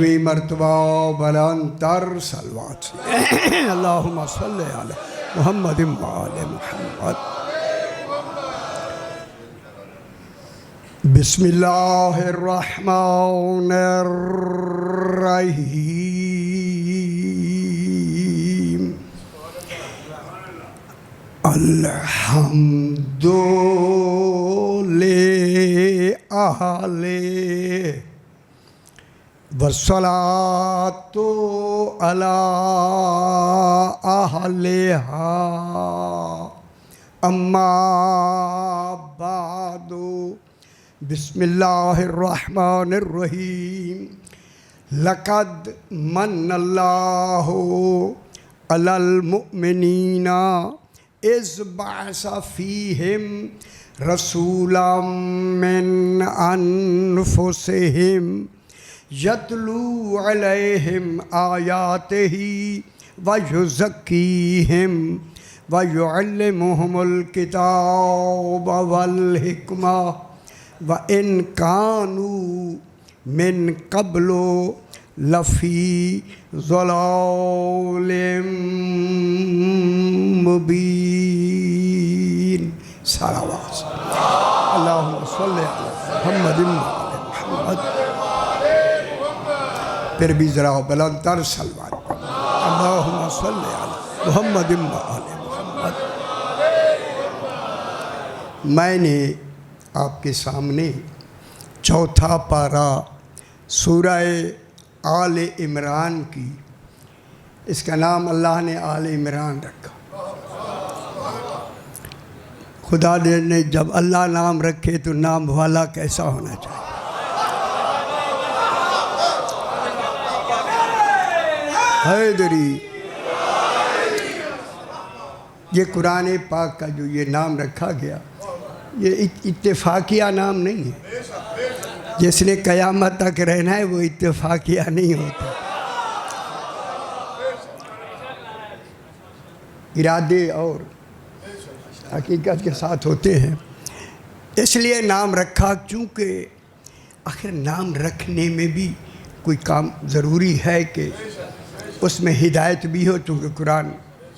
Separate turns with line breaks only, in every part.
مرتبہ بلندر صلوات سے اللہم صلی علی محمد وآل محمد۔ بسم اللہ الرحمن الرحیم۔ الحمد للہ والصلاة على أهلها أما بعد بسم الله الرحمن الرحيم۔ لقد من الله على المؤمنين إذ بعث فيهم رسولا من أنفسهم یتلو علیہم آیاتہ ویزکیہم ویعلمہم الکتاب والحکمہ وإن کانوا من قبل لفی ضلال مبین۔ صلوات اللہم صلی علی محمد وعلی محمد۔ پھر بھی ذرا بلند تر صلوات اللہم صلی علی محمد وآل محمد۔ میں نے آپ کے سامنے چوتھا پارہ سورہ آل عمران کی، اس کا نام اللہ نے آل عمران رکھا۔ خدا نے جب اللہ نام رکھے تو نام والا کیسا ہونا چاہیے؟ حیدری۔ یہ قرآن پاک کا جو یہ نام رکھا گیا، یہ اتفاقیہ نام نہیں ہے۔ جس نے قیامت تک رہنا ہے وہ اتفاقیہ نہیں ہوتا، ارادے اور حقیقت کے ساتھ ہوتے ہیں۔ اس لیے نام رکھا، چونکہ آخر نام رکھنے میں بھی کوئی کام ضروری ہے کہ اس میں ہدایت بھی ہو، چونکہ قرآن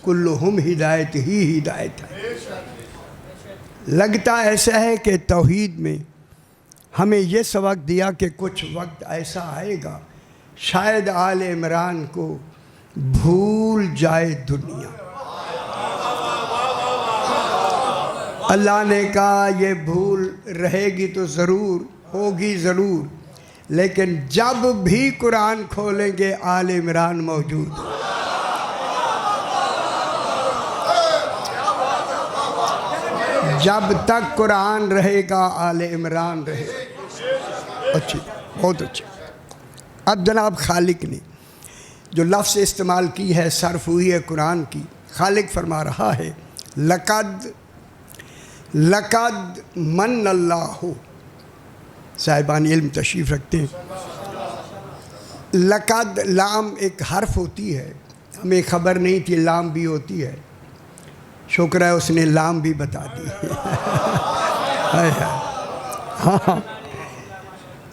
کلہم ہدایت ہی ہدایت ہے۔ لگتا ایسا ہے کہ توحید میں ہمیں یہ سبق دیا کہ کچھ وقت ایسا آئے گا شاید آل عمران کو بھول جائے دنیا۔ اللہ نے کہا یہ بھول رہے گی تو ضرور ہوگی ضرور، لیکن جب بھی قرآن کھولیں گے آل عمران موجود ہے۔ جب تک قرآن رہے گا آل عمران رہے گا۔ اچھی، بہت اچھی۔ اب جناب خالق نے جو لفظ استعمال کی ہے، صرف ہوئی ہے قرآن کی، خالق فرما رہا ہے لقد من اللہ۔ صاحبان علم تشریف رکھتے ہیں۔ لقد لام ایک حرف ہوتی ہے، ہمیں خبر نہیں تھی لام بھی ہوتی ہے، شکر ہے اس نے لام بھی بتا دی۔ ہاں،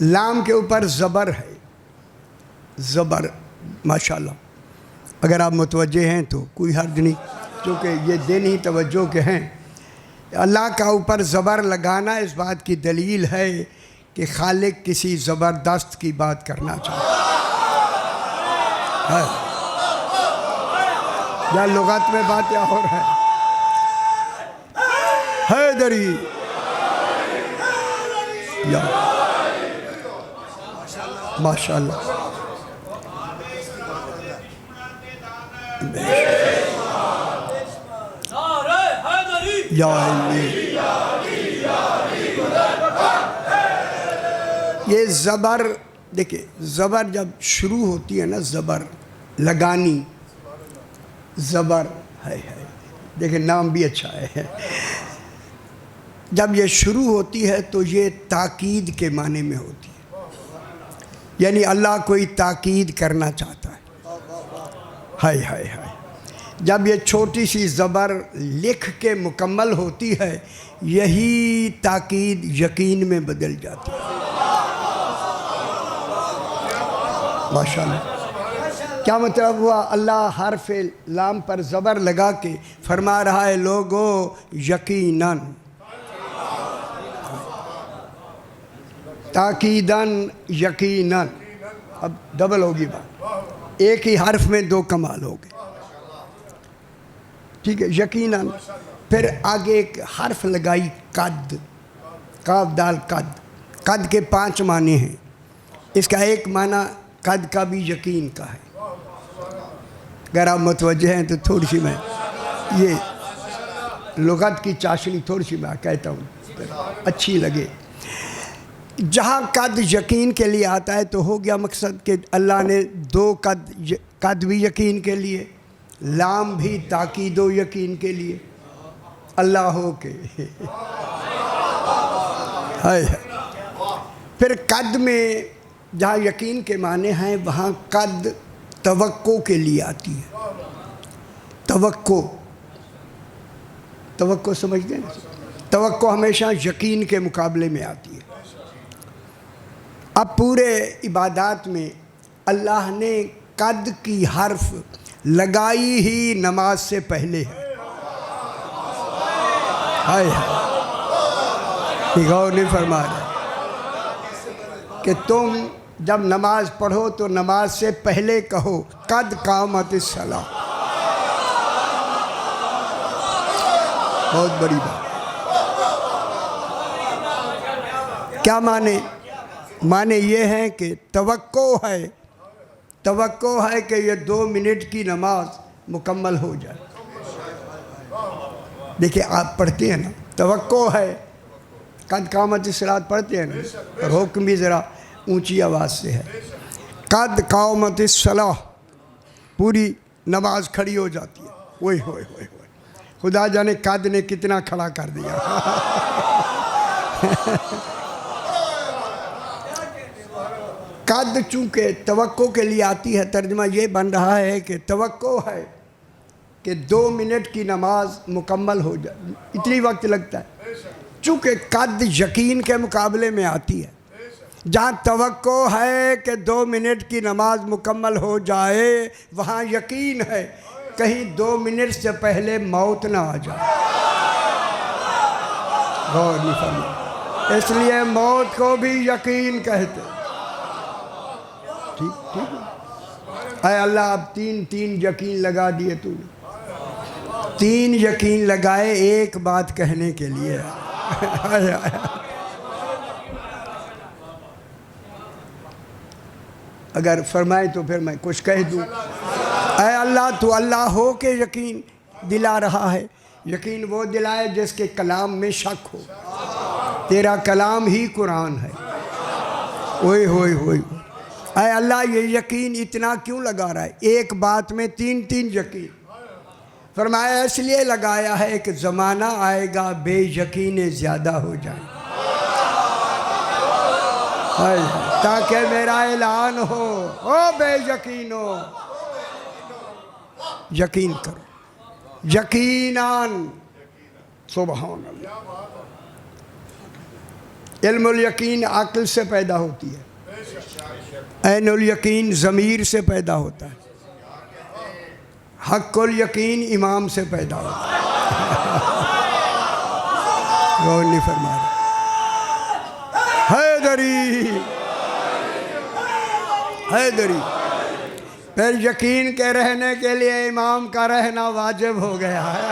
لام کے اوپر زبر ہے، زبر ماشاءاللہ۔ اگر آپ متوجہ ہیں تو کوئی حرج نہیں، کیونکہ یہ دینی توجہ کے ہیں۔ اللہ کا اوپر زبر لگانا اس بات کی دلیل ہے کہ خالق کسی زبردست کی بات کرنا چاہتا ہے۔ یا لغت میں بات یا ہو رہا ہے؟ حیدری یا ماشاءاللہ۔ یا یہ زبر، دیکھیں زبر جب شروع ہوتی ہے نا، زبر لگانی، زبر ہے، دیکھیں نام بھی اچھا ہے۔ جب یہ شروع ہوتی ہے تو یہ تاکید کے معنی میں ہوتی ہے، یعنی اللہ کوئی تاکید کرنا چاہتا ہے۔ ہائے ہائے ہائے۔ جب یہ چھوٹی سی زبر لکھ کے مکمل ہوتی ہے، یہی تاکید یقین میں بدل جاتی ہے۔ ماشاءاللہ. کیا مطلب ہوا؟ اللہ حرف لام پر زبر لگا کے فرما رہا ہے لوگو یقیناً، تاکیداً، یقیناً. اب ڈبل ہوگی بات، ایک ہی حرف میں دو کمال ہو گئے. ٹھیک ہے، یقیناً. پھر آگے ایک حرف لگائی قد، قاف دال قد. قد کے 5 معنی ہیں. اس کا ایک معنی قد کا بھی یقین کا ہے. اگر آپ متوجہ ہیں تو تھوڑی سی میں یہ لغت کی چاشنی تھوڑی سی میں کہتا ہوں اچھی لگے. جہاں قد یقین کے لیے آتا ہے تو ہو گیا مقصد کہ اللہ نے 2 قد بھی یقین کے لیے، لام بھی تاکید و یقین کے لیے. اللہ ہو کے پھر قد میں جہاں یقین کے معنی ہیں وہاں قد توقع کے لیے آتی ہے. توقع سمجھتے ہیں؟ توقع ہمیشہ یقین کے مقابلے میں آتی ہے. اب پورے عبادات میں اللہ نے قد کی حرف لگائی ہی نماز سے پہلے ہے. غور نہیں فرما رہے کہ تم جب نماز پڑھو تو نماز سے پہلے کہو قد قامت الصلاۃ. بہت بڑی بات. کیا معنی یہ ہے کہ توقع ہے کہ یہ 2 منٹ کی نماز مکمل ہو جائے. دیکھیں آپ پڑھتے ہیں نا، توقع ہے، قد قامت الصلاۃ پڑھتے ہیں نا، اور حکم بھی ذرا اونچی آواز سے ہے. قد قامت الصلاۃ، پوری نماز کھڑی ہو جاتی ہے. اوئے ہوئے ہوئے ہوئے، خدا جانے قد نے کتنا کھڑا کر دیا. قد چونکہ توقع کے لیے آتی ہے، ترجمہ یہ بن رہا ہے کہ توقع ہے کہ 2 منٹ کی نماز مکمل ہو جائے. اتنی وقت لگتا ہے. چونکہ قد یقین کے مقابلے میں آتی ہے، جہاں توقع ہے کہ 2 منٹ کی نماز مکمل ہو جائے وہاں یقین ہے کہیں 2 منٹ سے پہلے موت نہ آ جائے. غور نہیں فرمایا، اس لیے موت کو بھی یقین کہتے. ٹھیک اے اللہ اب 3 یقین لگا دیے تو نے. 3 یقین لگائے ایک بات کہنے کے لیے. اگر فرمائے تو پھر میں کچھ کہہ دوں. اے اللہ تو اللہ ہو کے یقین دلا رہا ہے. یقین وہ دلائے جس کے کلام میں شک ہو. تیرا کلام ہی قرآن ہے. اوئے ہوئے ہوئے، اے اللہ یہ یقین اتنا کیوں لگا رہا ہے؟ ایک بات میں 3 یقین. فرمایا اس لیے لگایا ہے کہ زمانہ آئے گا بے یقینیں زیادہ ہو جائیں، تاکہ میرا اعلان ہو او بے یقینو یقین کرو. یقیناً، سبحان اللہ. علم الیقین عقل سے پیدا ہوتی ہے، عین الیقین ضمیر سے پیدا ہوتا ہے، حق الیقین امام سے پیدا ہوتا ہے. غور نہیں فرما رہے. حیدری. پھر یقین کے رہنے کے لیے امام کا رہنا واجب ہو گیا ہے.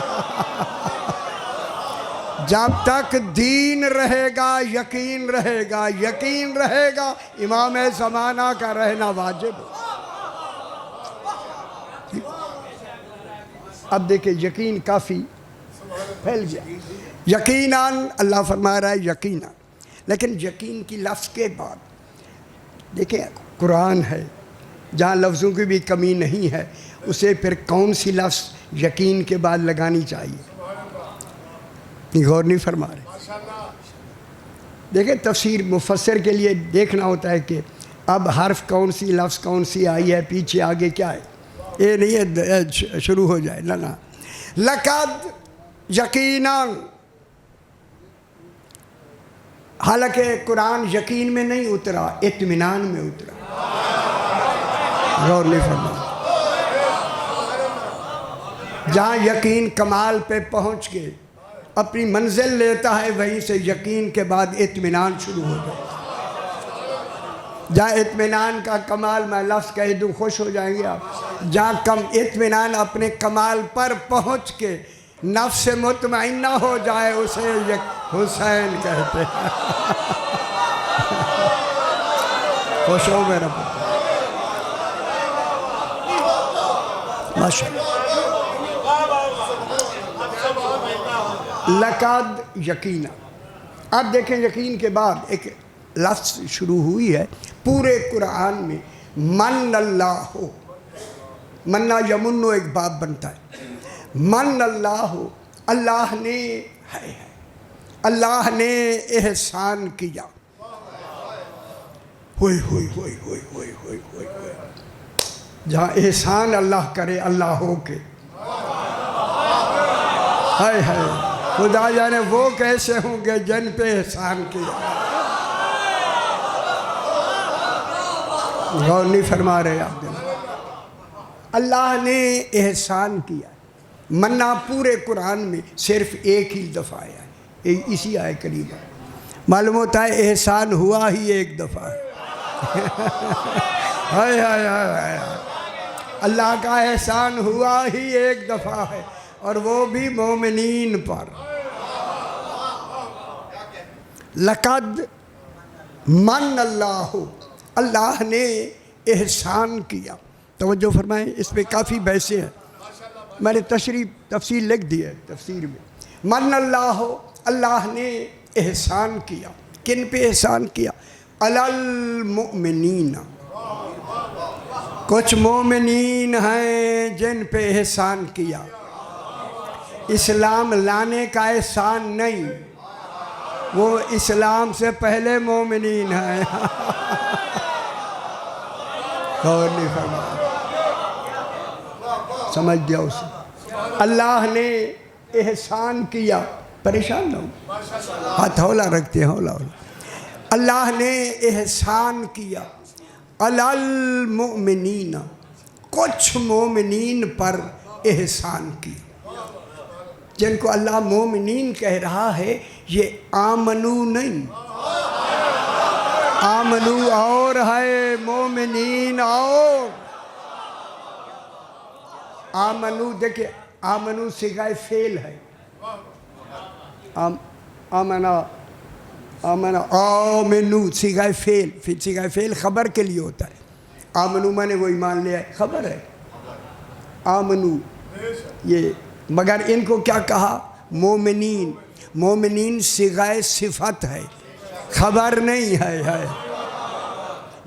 جب تک دین رہے گا یقین رہے گا، یقین رہے گا امام زمانہ کا رہنا واجب ہو. اب دیکھیں یقین کافی پھیل گیا. یقیناً اللہ فرما رہا ہے یقیناً، لیکن یقین کی لفظ کے بعد دیکھیں قرآن ہے جہاں لفظوں کی بھی کمی نہیں ہے، اسے پھر کون سی لفظ یقین کے بعد لگانی چاہیے؟ غور نہیں فرما رہے. دیکھیں تفسیر مفسر کے لیے دیکھنا ہوتا ہے کہ اب حرف کون سی، لفظ کون سی آئی ہے، پیچھے آگے کیا ہے. یہ نہیں ہے شروع ہو جائے نہ. لقد یقیناً، حالانکہ قرآن یقین میں نہیں اترا، اطمینان میں اترا. غور نہیں فرما. جہاں یقین کمال پہ پہنچ کے اپنی منزل لیتا ہے وہیں سے یقین کے بعد اطمینان شروع ہو جائے. جہاں اطمینان کا کمال میں لفظ کہہ دوں خوش ہو جائیں گے آپ. جہاں اطمینان اپنے کمال پر پہنچ کے نفس مطمئنہ ہو جائے اسے حسین کہتے ہیں. خوش ہو میرا پتر ماشاءاللہ. لقد یقینا. اب دیکھیں یقین کے بعد ایک لفظ شروع ہوئی ہے پورے قرآن میں. من اللہ ہو. منا یمنو ایک باب بنتا ہے. من اللہ ہو. اللہ نے اللہ نے احسان کیا. ہوئے ہوئے ہوئے ہوئے ہوئے ہوئے ہوئے ہوئے. جہاں احسان اللہ کرے اللہ ہو کے ہائے ہائے خدا جانے وہ کیسے ہوں گے جن پہ احسان کیا. غور نہیں فرما رہے آپ. اللہ نے احسان کیا. منا پورے قرآن میں صرف ایک ہی دفعہ آیا ہے اسی آئے کریمہ. معلوم ہوتا ہے احسان ہوا ہی ایک دفعہ ہے. ہائے ہائے ہائے. اللہ کا احسان ہوا ہی ایک دفعہ ہے اور وہ بھی مومنین پر. لقد من اللہ. اللہ نے احسان کیا. توجہ فرمائیں اس پہ کافی بحثیں ہیں. میں نے تفصیل لکھ دی ہے تفسیر میں. من اللہ. اللہ نے احسان کیا. کن پہ احسان کیا؟ علی المؤمنین. کچھ مومنین ہیں جن پہ احسان کیا. اسلام لانے کا احسان نہیں، وہ اسلام سے پہلے مومنین ہیں. غور نہیں فرمایا. سمجھ گیا اسے. اللہ نے احسان کیا. پریشان نہ ہو، ہاتھ ہولا رکھتے ہیں ہولا ہولا. اللہ نے احسان کیا. علی المؤمنین. کچھ مومنین پر احسان کیا. جن کو اللہ مومنین کہہ رہا ہے یہ آمنو نہیں. آمنو اور ہے، مومنین اور. آمنو دیکھیں آمنو صیغہ فعل ہے. آمنا آمنا آمنو صیغہ فعل. صیغہ فعل خبر کے لیے ہوتا ہے. آمنو میں نے وہ ایمان لیا ہے خبر ہے. آمنو یہ مگر ان کو کیا کہا؟ مومنین. مومنین صیغہ صفت ہے خبر نہیں ہے.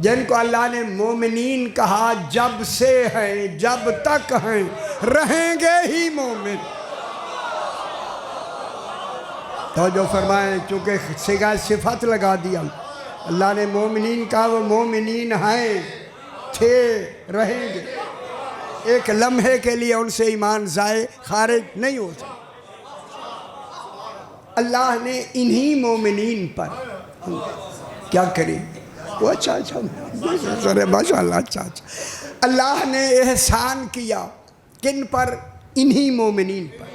جن کو اللہ نے مومنین کہا جب سے ہیں جب تک ہیں رہیں گے ہی مومن. تو جو فرمائیں چونکہ صیغہ صفت لگا دیا اللہ نے مومنین کہا وہ مومنین ہیں تھے رہیں گے. ایک لمحے کے لیے ان سے ایمان ضائع خارج نہیں ہو سکتا. اللہ نے انہی مومنین پر کیا کریں وہ اچھا ماشاء اللہ اچھا. اللہ نے احسان کیا کن پر؟ انہی مومنین پر.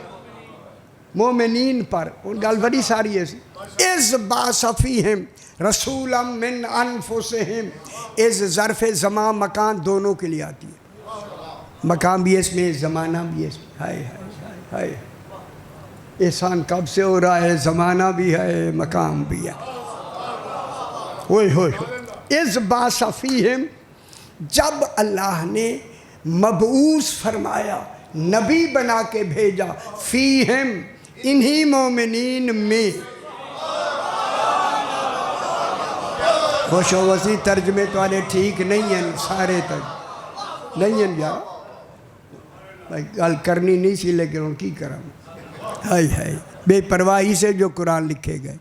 مومنین پر ان گال بڑی ساری ہے. اذ بعث فیہم رسولا من انفسہم. اذ ظرف زمان مکان دونوں کے لیے آتی ہے. مقام بھی اس میں زمانہ بھی اس میں. ہائے ہائے ہائے. احسان کب سے ہو رہا ہے؟ زمانہ بھی ہے مقام بھی ہے. ہوئے ہوئے ہوئے. اذ بعث فیہم. جب اللہ نے مبعوث فرمایا نبی بنا کے بھیجا. فیہم انہی مومنین میں. خوش و وسیع ترجمے تو آنے ٹھیک نہیں ہیں سارے تک نہیں ہیں یار. بھائی گل کرنی نہیں سی لیکن ان کی کرم. ہائے ہائے بے پرواہی سے جو قرآن لکھے گئے.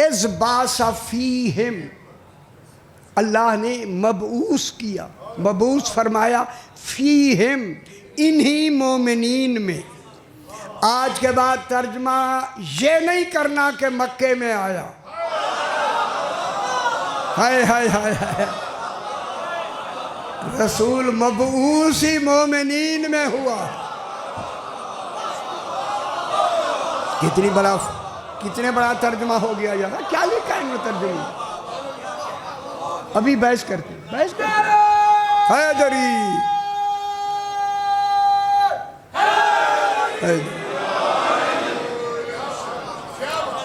اذ بعث فیہم. اللہ نے مبعوث کیا مبعوث فرمایا فیہم انہی مومنین میں. آج کے بعد ترجمہ یہ نہیں کرنا کہ مکے میں آیا. ہائے ہائے ہائے ہائے. رسول مبعوث ہی مومنین میں ہوا. کتنے بڑا ترجمہ ہو گیا یار. کیا لکھا ہے انہوں ترجمہ؟ ابھی بحث کرتے حیدری.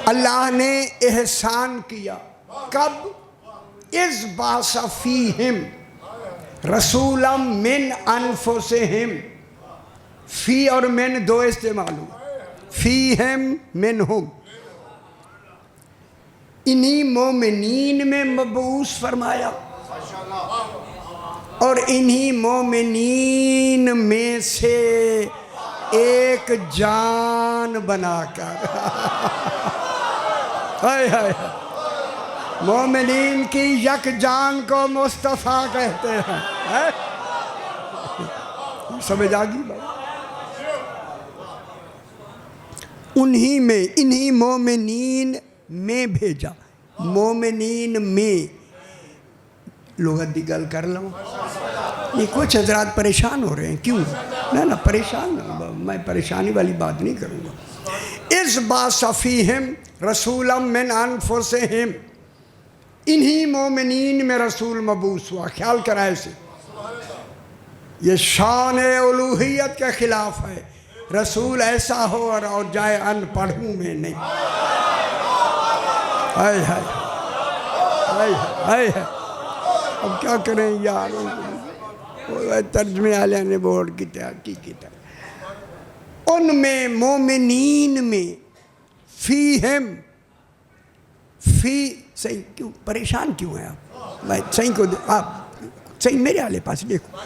اللہ نے احسان کیا. کب؟ اذ بعث فیہم رسولا من انفسہم. فی اور من دو استعمال ہو. فیہم منہم. انہی مومنین میں مبعوث فرمایا اور انہی مومنین میں سے ایک جان بنا کر. ہائے ہائے. مومنین کی یک جان کو مصطفیٰ کہتے ہیں. سمجھ آگئی بات؟ انہی مومنین میں بھیجا. مومنین میں لغت دی گل کر لوں. یہ کچھ حضرات پریشان ہو رہے ہیں. کیوں؟ نہ پریشان نہ، میں پریشانی والی بات نہیں کروں گا. اذ بعث فیہم رسولا من انفسہم. انہی مومنین میں رسول مبعوث ہوا. خیال کرا ایسے. یہ شان الوہیت کے خلاف ہے. رسول ایسا ہو اور جائے ان پڑھوں میں نہیں. ہائے ہائے ہائے ہائے. اب کیا کریں یار. ترجمے والے نے بورڈ کی طرح ان میں مومنین میں فیہم. فی صحیح کیوں پریشان کیوں ہیں آپ؟ میں صحیح کو آپ صحیح میرے والے پاس دیکھو.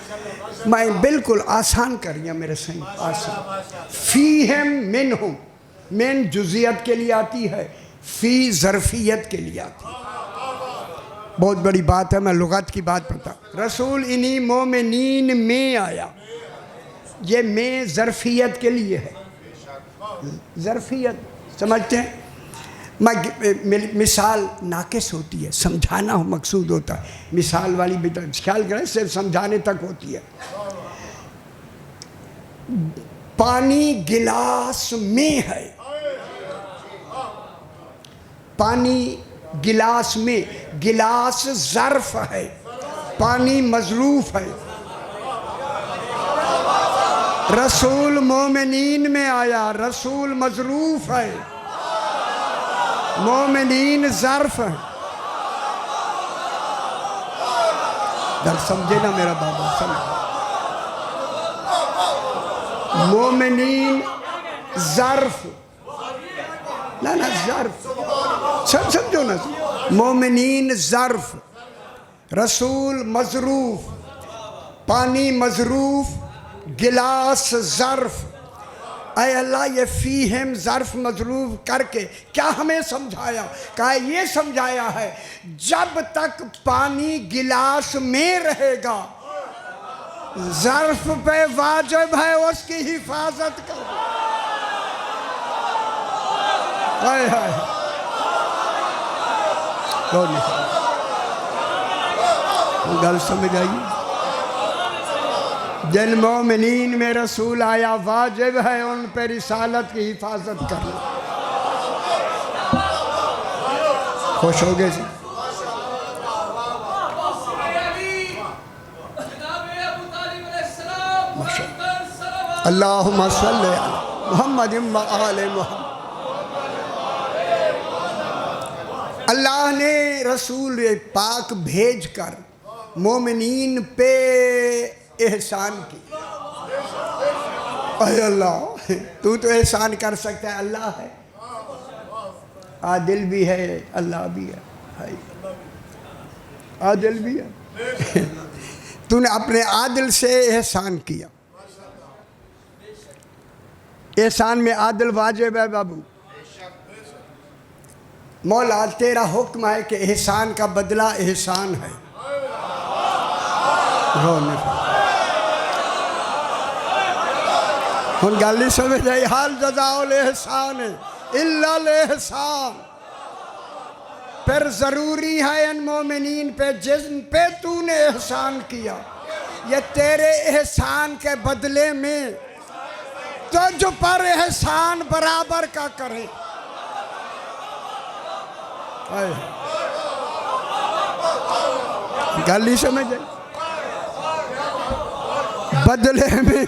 میں بالکل آسان کر رہی ہوں میرے صحیح آسان. فیہم منہم. من جزیت کے لیے آتی ہے. فی ظرفیت کے لیے آتی ہے. بہت بڑی بات ہے. میں لغت کی بات پڑھتا. رسول انہی مومنین میں آیا. یہ میں ظرفیت کے لیے ہے. ظرفیت سمجھتے ہیں؟ مثال ناقص ہوتی ہے. سمجھانا مقصود ہوتا ہے. مثال والی خیال کریں صرف سمجھانے تک ہوتی ہے. پانی گلاس میں ہے. پانی گلاس میں. گلاس ظرف ہے. پانی مظروف ہے. رسول مومنین میں آیا. رسول مظروف ہے. مومنین ظرف ہیں. در سمجھے نا میرا بابا. سمجھے. مومنین ظرف. نہ ظرف سمجھو نا. مومنین ظرف. رسول مظروف. پانی مظروف. گلاس ظرف. اے اللہ یہ فیہم ظرف مظروف کر کے کیا ہمیں سمجھایا؟ کہا یہ سمجھایا ہے جب تک پانی گلاس میں رہے گا ظرف پہ واجب ہے اس کی حفاظت کرنا. ہائے ہائے. گل سمجھ آئی؟ جن مومنین میں رسول آیا واجب ہے ان پہ رسالت کی حفاظت کرنا. خوش ہو گئے. اللہم صلی علی محمد و آل محمد. اللہ نے رسول پاک بھیج کر مومنین پہ احسان کی. اے اللہ تو احسان کر سکتا ہے. اللہ ہے عادل بھی ہے. اللہ بھی ہے عادل بھی ہے. تو نے اپنے عادل سے احسان کیا. احسان میں عادل واجب ہے بابو. مولا تیرا حکم ہے کہ احسان کا بدلہ احسان ہے. ہن گل نہیں سمجھ آئی. حال جزاء الاحسان الا الاحسان. پھر ضروری ہے ان مومنین پہ جن پہ تو نے احسان کیا یہ تیرے احسان کے بدلے میں تجھ پر احسان برابر کا کرے. گل نہیں سمجھ آئی؟ بدلے میں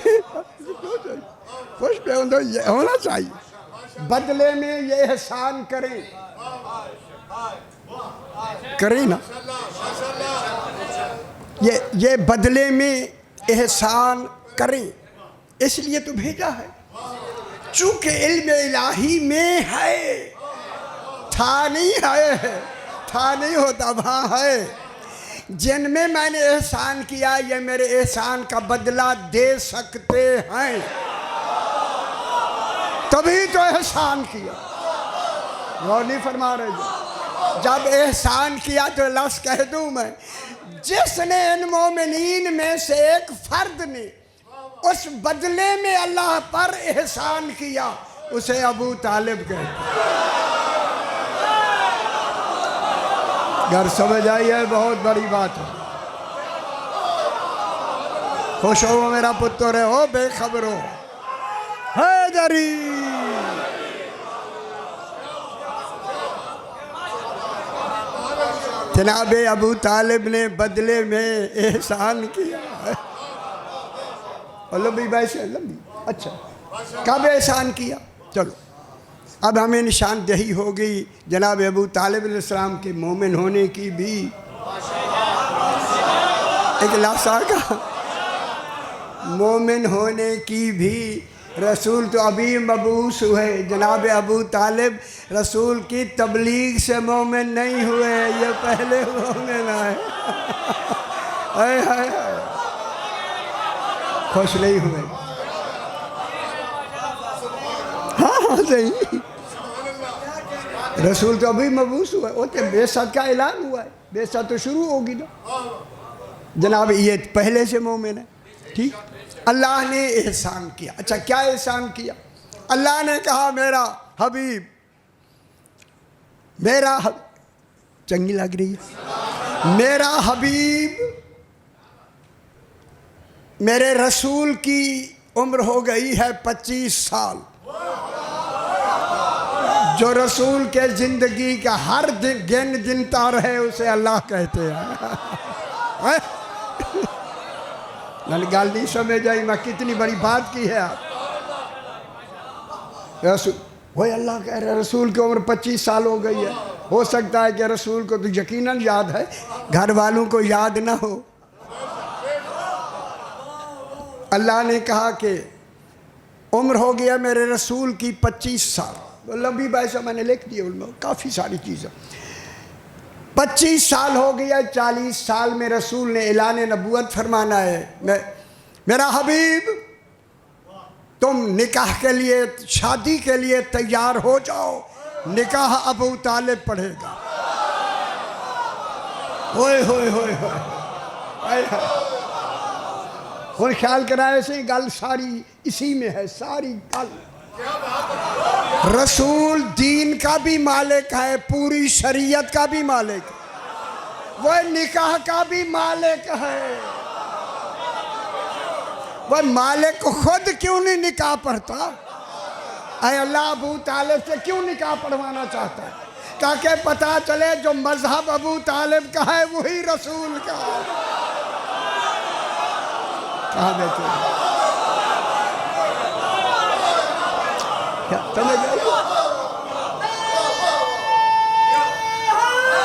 خوش پہ ہونا چاہیے. بدلے میں یہ احسان کریں نا. یہ بدلے میں احسان کریں، اس لیے تو بھیجا ہے. چونکہ علم الہی میں ہے، تھا نہیں ہوتا، وہاں ہے. جن میں میں نے احسان کیا یہ میرے احسان کا بدلہ دے سکتے ہیں، تبھی تو احسان کیا. غور نہیں فرما رہے جو؟ جب احسان کیا تو لفظ کہہ دوں میں، جس نے ان مومنین میں سے ایک فرد نے اس بدلے میں اللہ پر احسان کیا، اسے ابو طالب کہتے. گھر سمجھ آئی ہے؟ بہت بڑی بات ہے. خوش ہو میرا پتر ہے، ہو بے خبر ہو. حیدری جناب ابو طالب نے بدلے میں احسان کیا. لمبی بھائی سے لمبی. اچھا کب احسان کیا؟ چلو اب ہمیں نشاندہی ہو گئی جناب ابو طالب علیہ السلام کے مومن ہونے کی بھی. ایک لفظ کا مومن ہونے کی بھی. رسول تو ابھی مبعوث ہوئے، جناب ابو طالب رسول کی تبلیغ سے مومن نہیں ہوئے، یہ پہلے مومن آئے. خوش نہیں ہوئے؟ ہاں صحیح. رسول تو ابھی مبعوث ہوا ہے، بعثت کا اعلان ہوا ہے، بعثت تو شروع ہوگی نا. جناب یہ پہلے سے مومن ہے. ٹھیک. اللہ نے احسان کیا. اچھا کیا احسان کیا؟ اللہ نے کہا میرا حبیب، چنگی لگ رہی ہے، میرا حبیب، میرے رسول کی عمر ہو گئی ہے 25 سال. جو رسول کے زندگی کا ہر دن گنتا رہے اسے اللہ کہتے ہیں. گل نہیں سمجھ آئی میں کتنی بڑی بات کی ہے. آپ رسول وہی اللہ کہہ رہے رسول کی عمر 25 سال ہو گئی ہے. ہو سکتا ہے کہ رسول کو تو یقیناً یاد ہے، گھر والوں کو یاد نہ ہو. اللہ نے کہا کہ عمر ہو گیا میرے رسول کی 25 سال. لمبی بحث میں نے لکھ دی ان میں کافی ساری چیزیں. 25 سال ہو گیا، 40 سال میں رسول نے اعلان نبوت فرمانا ہے. میرا حبیب تم نکاح کے لیے، شادی کے لیے تیار ہو جاؤ، نکاح ابو طالب پڑھے گا. ہوئے ہوئے ہوئے ہوئے اور خیال کرائے سے گل ساری اسی میں ہے. ساری گل رسول دین کا بھی مالک ہے، پوری شریعت کا بھی مالک ہے، وہ نکاح کا بھی مالک ہے. وہ مالک خود کیوں نہیں نکاح پڑھتا؟ اے اللہ ابو طالب سے کیوں نکاح پڑھوانا چاہتا ہے؟ تاکہ پتہ چلے جو مذہب ابو طالب کا ہے وہی رسول کا ہے. کہاں بیٹھے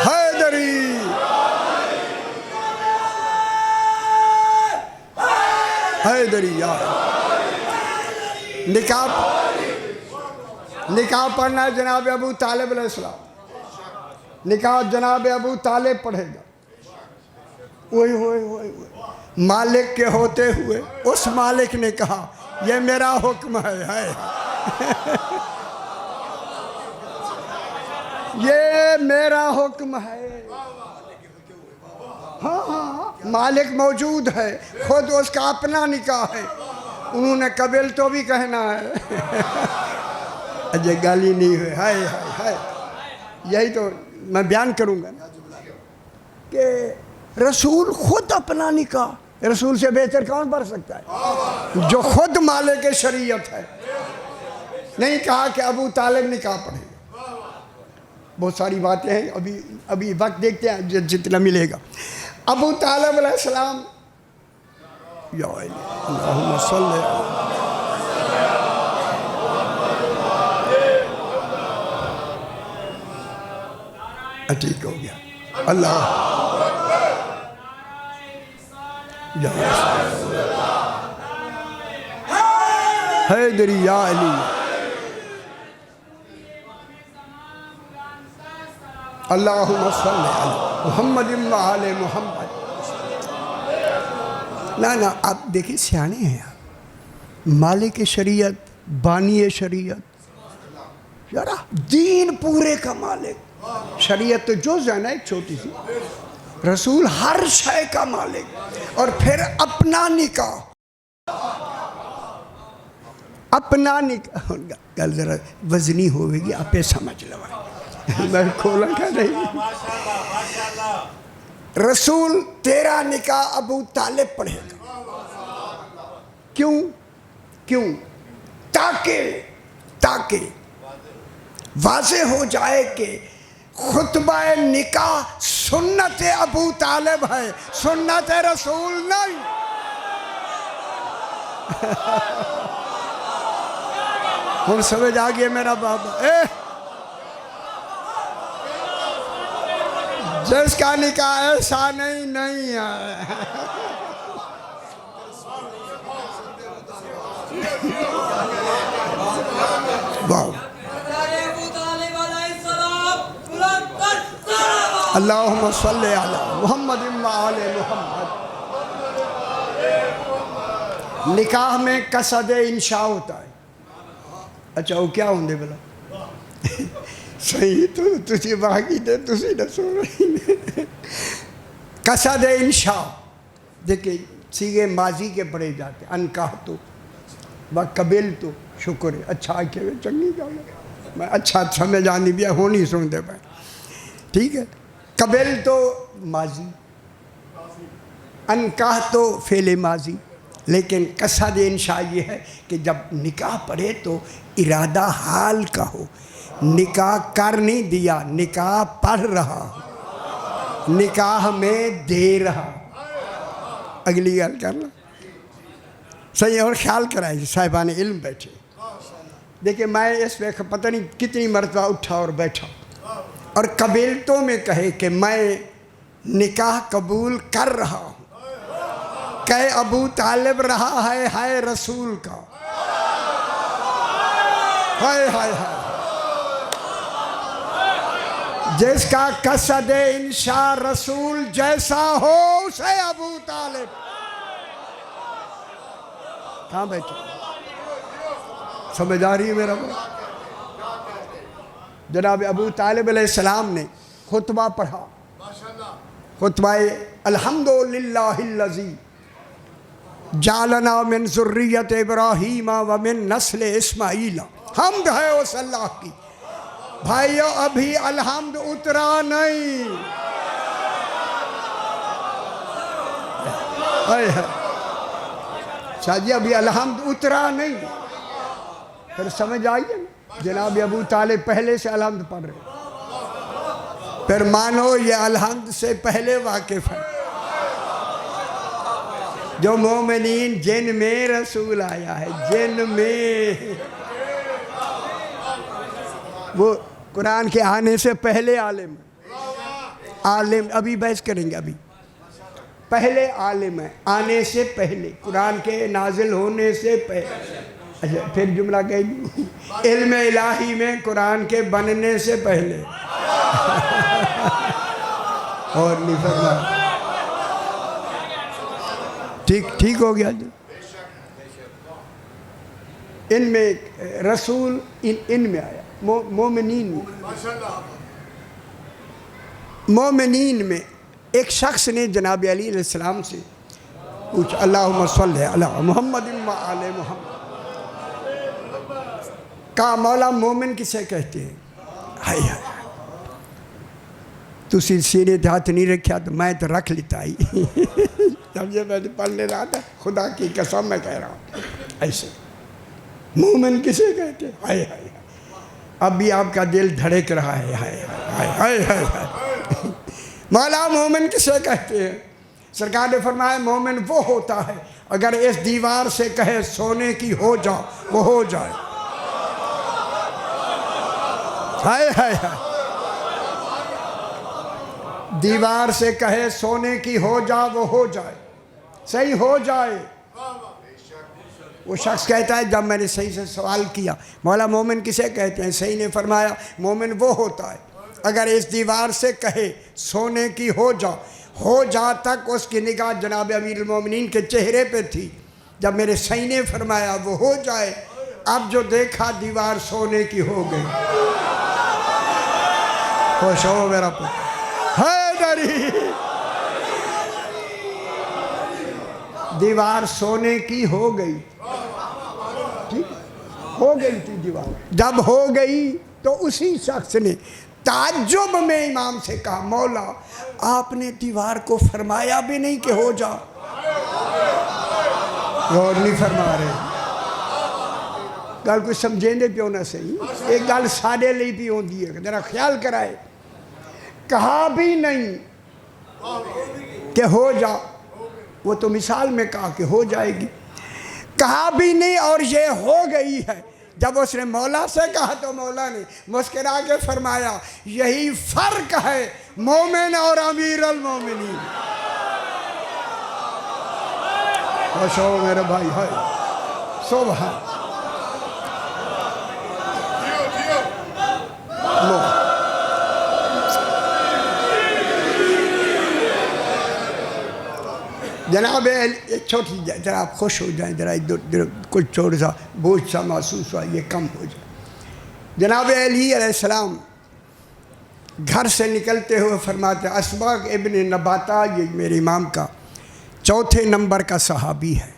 حیدری حیدری یار نکاح پڑھنا ہے جناب ابو طالب علیہ السلام. نکاح جناب ابو طالب پڑھے گا. وہی ہوئے ہوئے ہوئے مالک کے ہوتے ہوئے اس مالک نے کہا یہ میرا حکم ہے. یہ میرا حکم ہے. ہاں مالک موجود ہے، خود اس کا اپنا نکاح ہے، انہوں نے قبل تو بھی کہنا ہے. اجے گالی نہیں ہوئے. ہائے ہائے ہائے. یہی تو میں بیان کروں گا کہ رسول خود اپنا نکاح رسول سے بہتر کون پڑھ سکتا ہے؟ جو خود مالک شریعت ہے. نہیں کہا کہ ابو طالب نکاح پڑھے گا. بہت ساری باتیں ہیں، ابھی وقت دیکھتے ہیں جتنا ملے گا. ابو طالب علیہ السلام، یا اللہم صلی ٹھیک ہو گیا. اللہ یا حیدری یا علی. اللہم صلی علی محمد و آل محمد. نا آپ دیکھیں سیانے ہیں آپ، مالک شریعت، بانی شریعت، یارا دین پورے کا مالک. شریعت تو جو ہے نا ایک چھوٹی سی، رسول ہر شے کا مالک. اور پھر اپنا نکاح، اپنا نکاح. گل ذرا وزنی ہوئے گی، آپ سمجھ لو، میں کھولا کا نہیں. رسول تیرا نکاح ابو طالب پڑھے گا. کیوں؟ تاکہ واضح ہو جائے کہ خطبہ نکاح سنت ابو طالب ہے، سنت رسول نہیں. ہم سمجھ آگئے میرا بابا. جس کا نکاح ایسا نہیں ہے. واو. اللہم صلی علی محمد و آل محمد. نکاح میں قصد انشاء ہوتا ہے. اچھا وہ کیا ہوں دے بلا صحیح تو تجھے باقی دے تجھے نہ سن رہی. قصد انشاء دیکھیں سیغے ماضی کے پڑھے جاتے. انکاہ تو قبل تو شکر ہے. اچھا آکے میں چنگی گا میں اچھا سمجھ آنی بھی ہونی سن دے پائے. ٹھیک ہے. قبل تو ماضی، انکاہ تو فعل ماضی. لیکن قصد انشاء یہ ہے کہ جب نکاح پڑھے تو ارادہ حال کا ہو. نکاح کر نہیں دیا، نکاح پڑھ رہا، نکاح میں دے رہا. اگلی گل کرنا صحیح. اور خیال کرائے صاحبان علم بیٹھے. دیکھیں میں اس پہ پتہ نہیں کتنی مرتبہ اٹھا اور بیٹھا، اور قبیلتوں میں کہے کہ میں نکاح قبول کر رہا ہوں. کہ ابو طالب رہا ہے رسول کا. ہائے ہائے ہائے. جس کا قصد انشاء رسول جیسا ہو اسے ابو طالب. کہاں بیٹھے؟ سمجھ آ رہی ہے میرا بھائی؟ جناب ابو طالب علیہ السلام نے خطبہ پڑھا. خطبہ الحمدللہ الذی جعلنا من ذریت ابراہیم ومن نسل اسماعیل. حمد ہے اس اللہ کی. بھائیو ابھی الحمد اترا نہیں. شاہ جی ابھی الحمد اترا نہیں. پھر سمجھ آئیے نا. جناب ابو طالب پہلے سے الحمد پڑھ رہے، پھر مانو یہ الحمد سے پہلے واقف ہے. جو مومنین جن میں رسول آیا ہے، جن میں وہ قرآن کے آنے سے پہلے عالم ابھی بحث کریں گے. ابھی پہلے عالم ہے، آنے سے پہلے، قرآن کے نازل ہونے سے پہلے. اچھا پھر جملہ کہہ دوں، علم الہی میں قرآن کے بننے سے پہلے. اور نہیں فرما. ٹھیک ہو گیا جی. ان میں رسول ان میں آیا. مومنین میں ایک شخص نے جناب علی علیہ السلام سے پوچھا اللہم صلی علی محمد و آل محمد. کہا مولا مومن کسے کہتے ہیں؟ تسی سینے تے ہاتھ نہیں رکھیا تو میں تو رکھ لیتا ہی سمجھے میں پڑھنے رہا تھا خدا کی قسم میں کہہ رہا ہوں ایسے مومن کسے کہتے ہیں ہائے ہائے اب بھی آپ کا دل دھڑک رہا ہے ہائے ہائے ہائے ہائے ہائے مولا مومن کسے کہتے ہیں سرکار نے فرمایا مومن وہ ہوتا ہے اگر اس دیوار سے کہے سونے کی ہو جا وہ ہو جائے ہائے ہائے ہائے دیوار سے کہے سونے کی ہو جا وہ ہو جائے صحیح ہو جائے وہ شخص کہتا ہے جب میں نے صحیح سے سوال کیا مولا مومن کسے کہتے ہیں صحیح نے فرمایا مومن وہ ہوتا ہے اگر اس دیوار سے کہے سونے کی ہو جا تک اس کی نگاہ جناب امیر المومنین کے چہرے پہ تھی جب میرے صحیح نے فرمایا وہ ہو جائے اب جو دیکھا دیوار سونے کی ہو گئی خوش ہو میرا پتر حیدری دیوار سونے کی ہو گئی ہو گئی تھی دیوار جب ہو گئی تو اسی شخص نے تعجب میں امام سے کہا مولا آپ نے دیوار کو فرمایا بھی نہیں کہ ہو جا غور نہیں فرما رہے گل کچھ سمجھیں دے پیوں نہ صحیح ایک گل ساڑے لئی بھی ہوں دی ہے ذرا خیال کرائے کہا بھی نہیں کہ ہو جا وہ تو مثال میں کہا کہ ہو جائے گی کہا بھی نہیں اور یہ ہو گئی ہے جب اس نے مولا سے کہا تو مولا نے مسکرا کے فرمایا یہی فرق ہے مومن اور امیر المومنین خوش ہو میرے بھائی ہے سبحان جناب چھوٹی ذرا آپ خوش ہو جائیں ذرا کچھ چھوڑ سا بوجھ سا محسوس ہوا یہ کم ہو جائے جناب علی علیہ السلام گھر سے نکلتے ہوئے فرماتے اسباغ ابن نباتا یہ میرے امام کا چوتھے نمبر کا صحابی ہے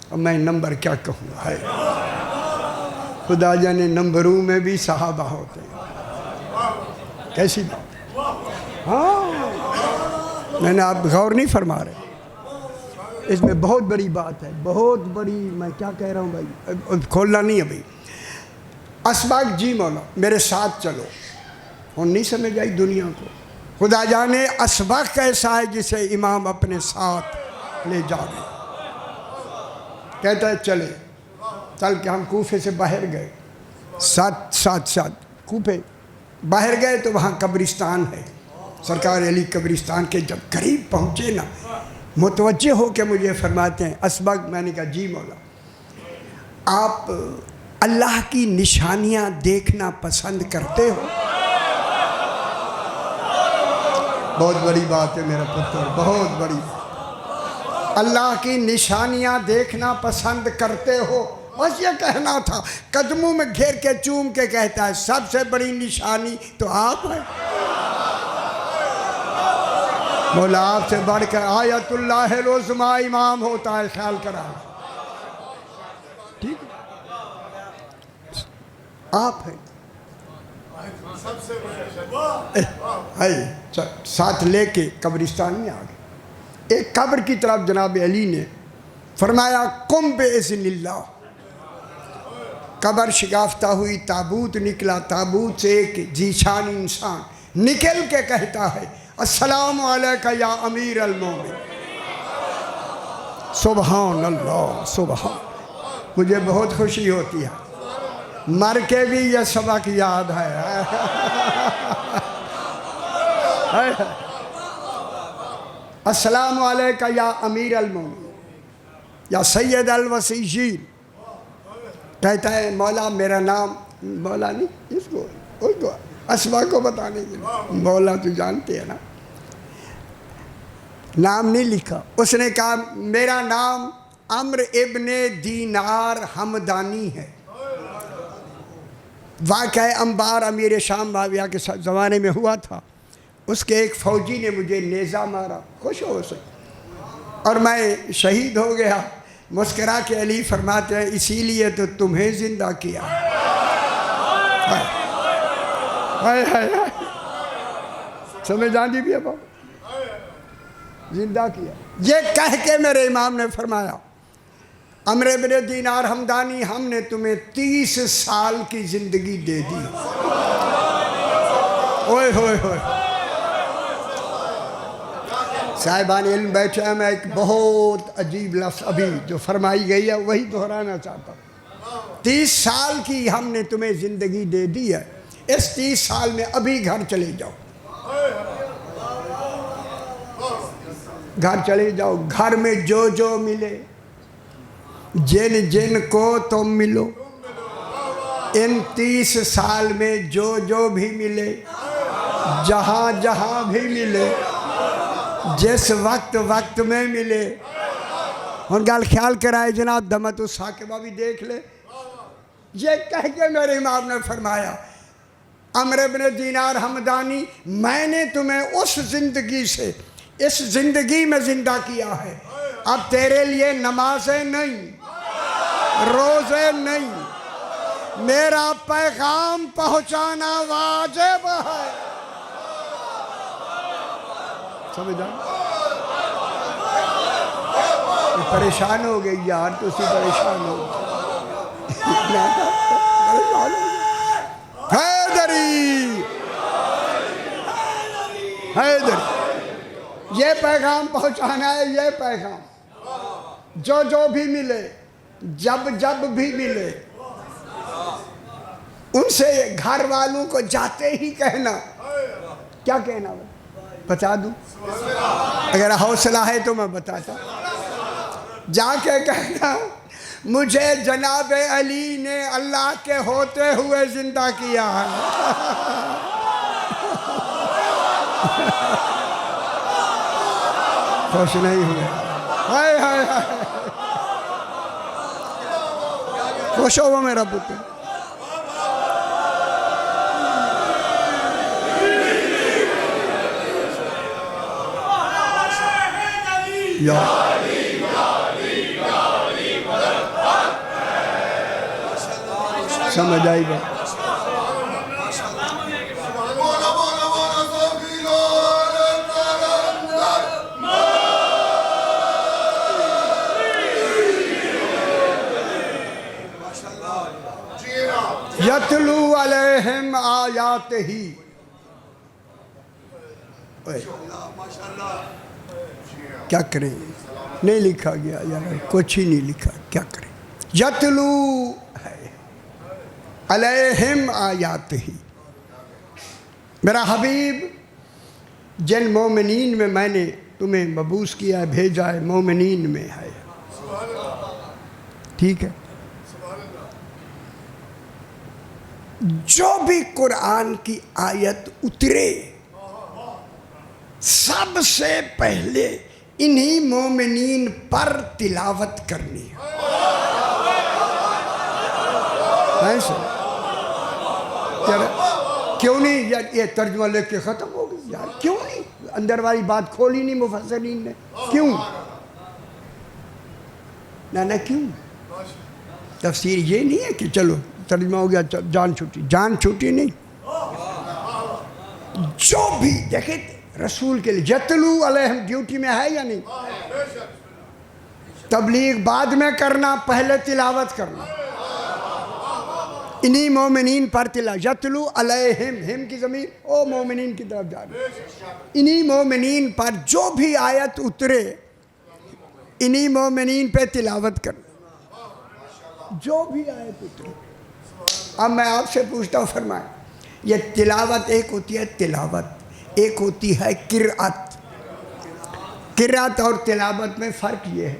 اور میں نمبر کیا کہوں ہے خدا جانے نمبروں میں بھی صحابہ ہوتے ہیں کیسی بات ہاں میں نے آپ غور نہیں فرما رہے اس میں بہت بڑی بات ہے بہت بڑی میں کیا کہہ رہا ہوں بھائی کھولنا نہیں ہے بھائی اسباق جی مولا میرے ساتھ چلو اور نہیں سمجھ آئی دنیا کو خدا جانے اسباق کیسا ہے جسے امام اپنے ساتھ لے جا رہے کہتا ہے چلے چل کے ہم کوفے سے باہر گئے ساتھ کوفے باہر گئے تو وہاں قبرستان ہے سرکار علی قبرستان کے جب قریب پہنچے نا متوجہ ہو کے مجھے فرماتے ہیں اسباق میں نے کہا جی مولا آپ اللہ کی نشانیاں دیکھنا پسند کرتے ہو بہت بڑی بات ہے میرا پتر بہت بڑی بات اللہ کی نشانیاں دیکھنا پسند کرتے ہو بس یہ کہنا تھا قدموں میں گھیر کے چوم کے کہتا ہے سب سے بڑی نشانی تو آپ ہیں مولا آپ سے بڑھ کر آیت اللہ العظمی امام ہوتا ہے خیال کرا ٹھیک آپ ہیں ساتھ لے کے قبرستان میں آ گئے ایک قبر کی طرف جناب علی نے فرمایا قم بِإِذْنِ اللہ قبر شکافتہ ہوئی تابوت نکلا تابوت سے ایک ذیشان انسان نکل کے کہتا ہے السلام علیکہ یا امیر المومن سبحان اللہ سبحان مجھے بہت خوشی ہوتی ہے مر کے بھی یہ سبق یاد ہے السلام علیکہ یا امیر المومن یا سید الوسیجین کہتا ہے مولا میرا نام مولا نہیں اس کو اسباق کو بتانے کے لیے مولا تو جانتے ہیں نا نام نہیں لکھا اس نے کہا میرا نام عمر ابن دینار حمدانی ہے واقعہ انبار امیر شام معاویہ کے زمانے میں ہوا تھا اس کے ایک فوجی نے مجھے نیزہ مارا خوش ہو سکے اور میں شہید ہو گیا مسکرا کے علی فرماتے ہیں اسی لیے تو تمہیں زندہ کیا سمجھ آندی بھی ہے بابا، زندہ کیا۔ یہ کہہ کے میرے امام نے فرمایا عمرو بن دینار ہمدانی ہم نے تمہیں 30 سال کی زندگی دے دی۔ اوئے ہوئے ہوئے صاحبان علم بیٹھے ہیں، میں ایک بہت عجیب لفظ ابھی جو فرمائی گئی ہے وہی دہرانا چاہتا ہوں۔ 30 سال کی ہم نے تمہیں زندگی دے دی ہے، اس 30 سال میں ابھی گھر چلے جاؤ، گھر چلے جاؤ، گھر میں جو جو ملے، جن جن کو تم ملو، ان 30 سال میں جو جو بھی ملے، جہاں جہاں بھی ملے، جس وقت وقت میں ملے۔ اور گال خیال کرائے جناب دمت الساکبہ بھی دیکھ لے۔ یہ کہہ کے میرے امام نے فرمایا عمرو بن دینار ہمدانی میں نے تمہیں اس زندگی سے اس زندگی میں زندہ کیا ہے، اب تیرے لیے نمازیں نہیں، روزے نہیں، میرا پیغام پہنچانا واجب ہے۔ سمجھا؟ پریشان ہو گئی یار، تو اسی پریشان ہو گئی، حیدری حیدری، یہ پیغام پہنچانا ہے، یہ پیغام جو جو بھی ملے، جب جب بھی ملے، ان سے گھر والوں کو جاتے ہی کہنا، کیا کہنا وہ بتا دوں؟ اگر حوصلہ ہے تو میں بتاتا، جا کے کہنا مجھے جناب علی نے اللہ کے ہوتے ہوئے زندہ کیا ہے۔ خوش نہیں ہوئے؟ ہائے ہائے ہائے، خوش ہو وہ میرا پتر۔ سمجھ آئی بات؟ یتلو علیہم آیاتہ، کیا کریں؟ نہیں لکھا گیا یار، کچھ ہی نہیں لکھا، کیا کریں؟ یتلو علیہم آیاتہ، میرا حبیب جن مومنین میں میں نے تمہیں مبعوث کیا ہے، بھیجا ہے، مومنین میں ہے، ٹھیک ہے؟ جو بھی قرآن کی آیت اترے سب سے پہلے انہی مومنین پر تلاوت کرنی ہے۔ کیوں نہیں یہ ترجمہ لکھ کے ختم ہو گئی یار؟ کیوں نہیں اندر والی بات کھولی نہیں مفسرین نے؟ کیوں نہ کیوں؟ تفسیر یہ نہیں ہے کہ چلو ترجمہ ہو گیا جان چھوٹی، جان چھوٹی نہیں، جو بھی دیکھیں رسول کے لیے یتلو علیہم ڈیوٹی میں ہے یا نہیں؟ تبلیغ بعد میں کرنا، پہلے تلاوت کرنا، انہی مومنین پر تلاوت، یتلو علیہم، ہم کی ضمیر او مومنین کی طرف جا رہی، انہی مومنین پر جو بھی آیت اترے انہی مومنین پہ تلاوت کرنا، جو بھی آیت اترے۔ اب میں آپ سے پوچھتا ہوں، فرمائیں یہ تلاوت ایک ہوتی ہے تلاوت، ایک ہوتی ہے قرأت۔ قرأت اور تلاوت میں فرق یہ ہے،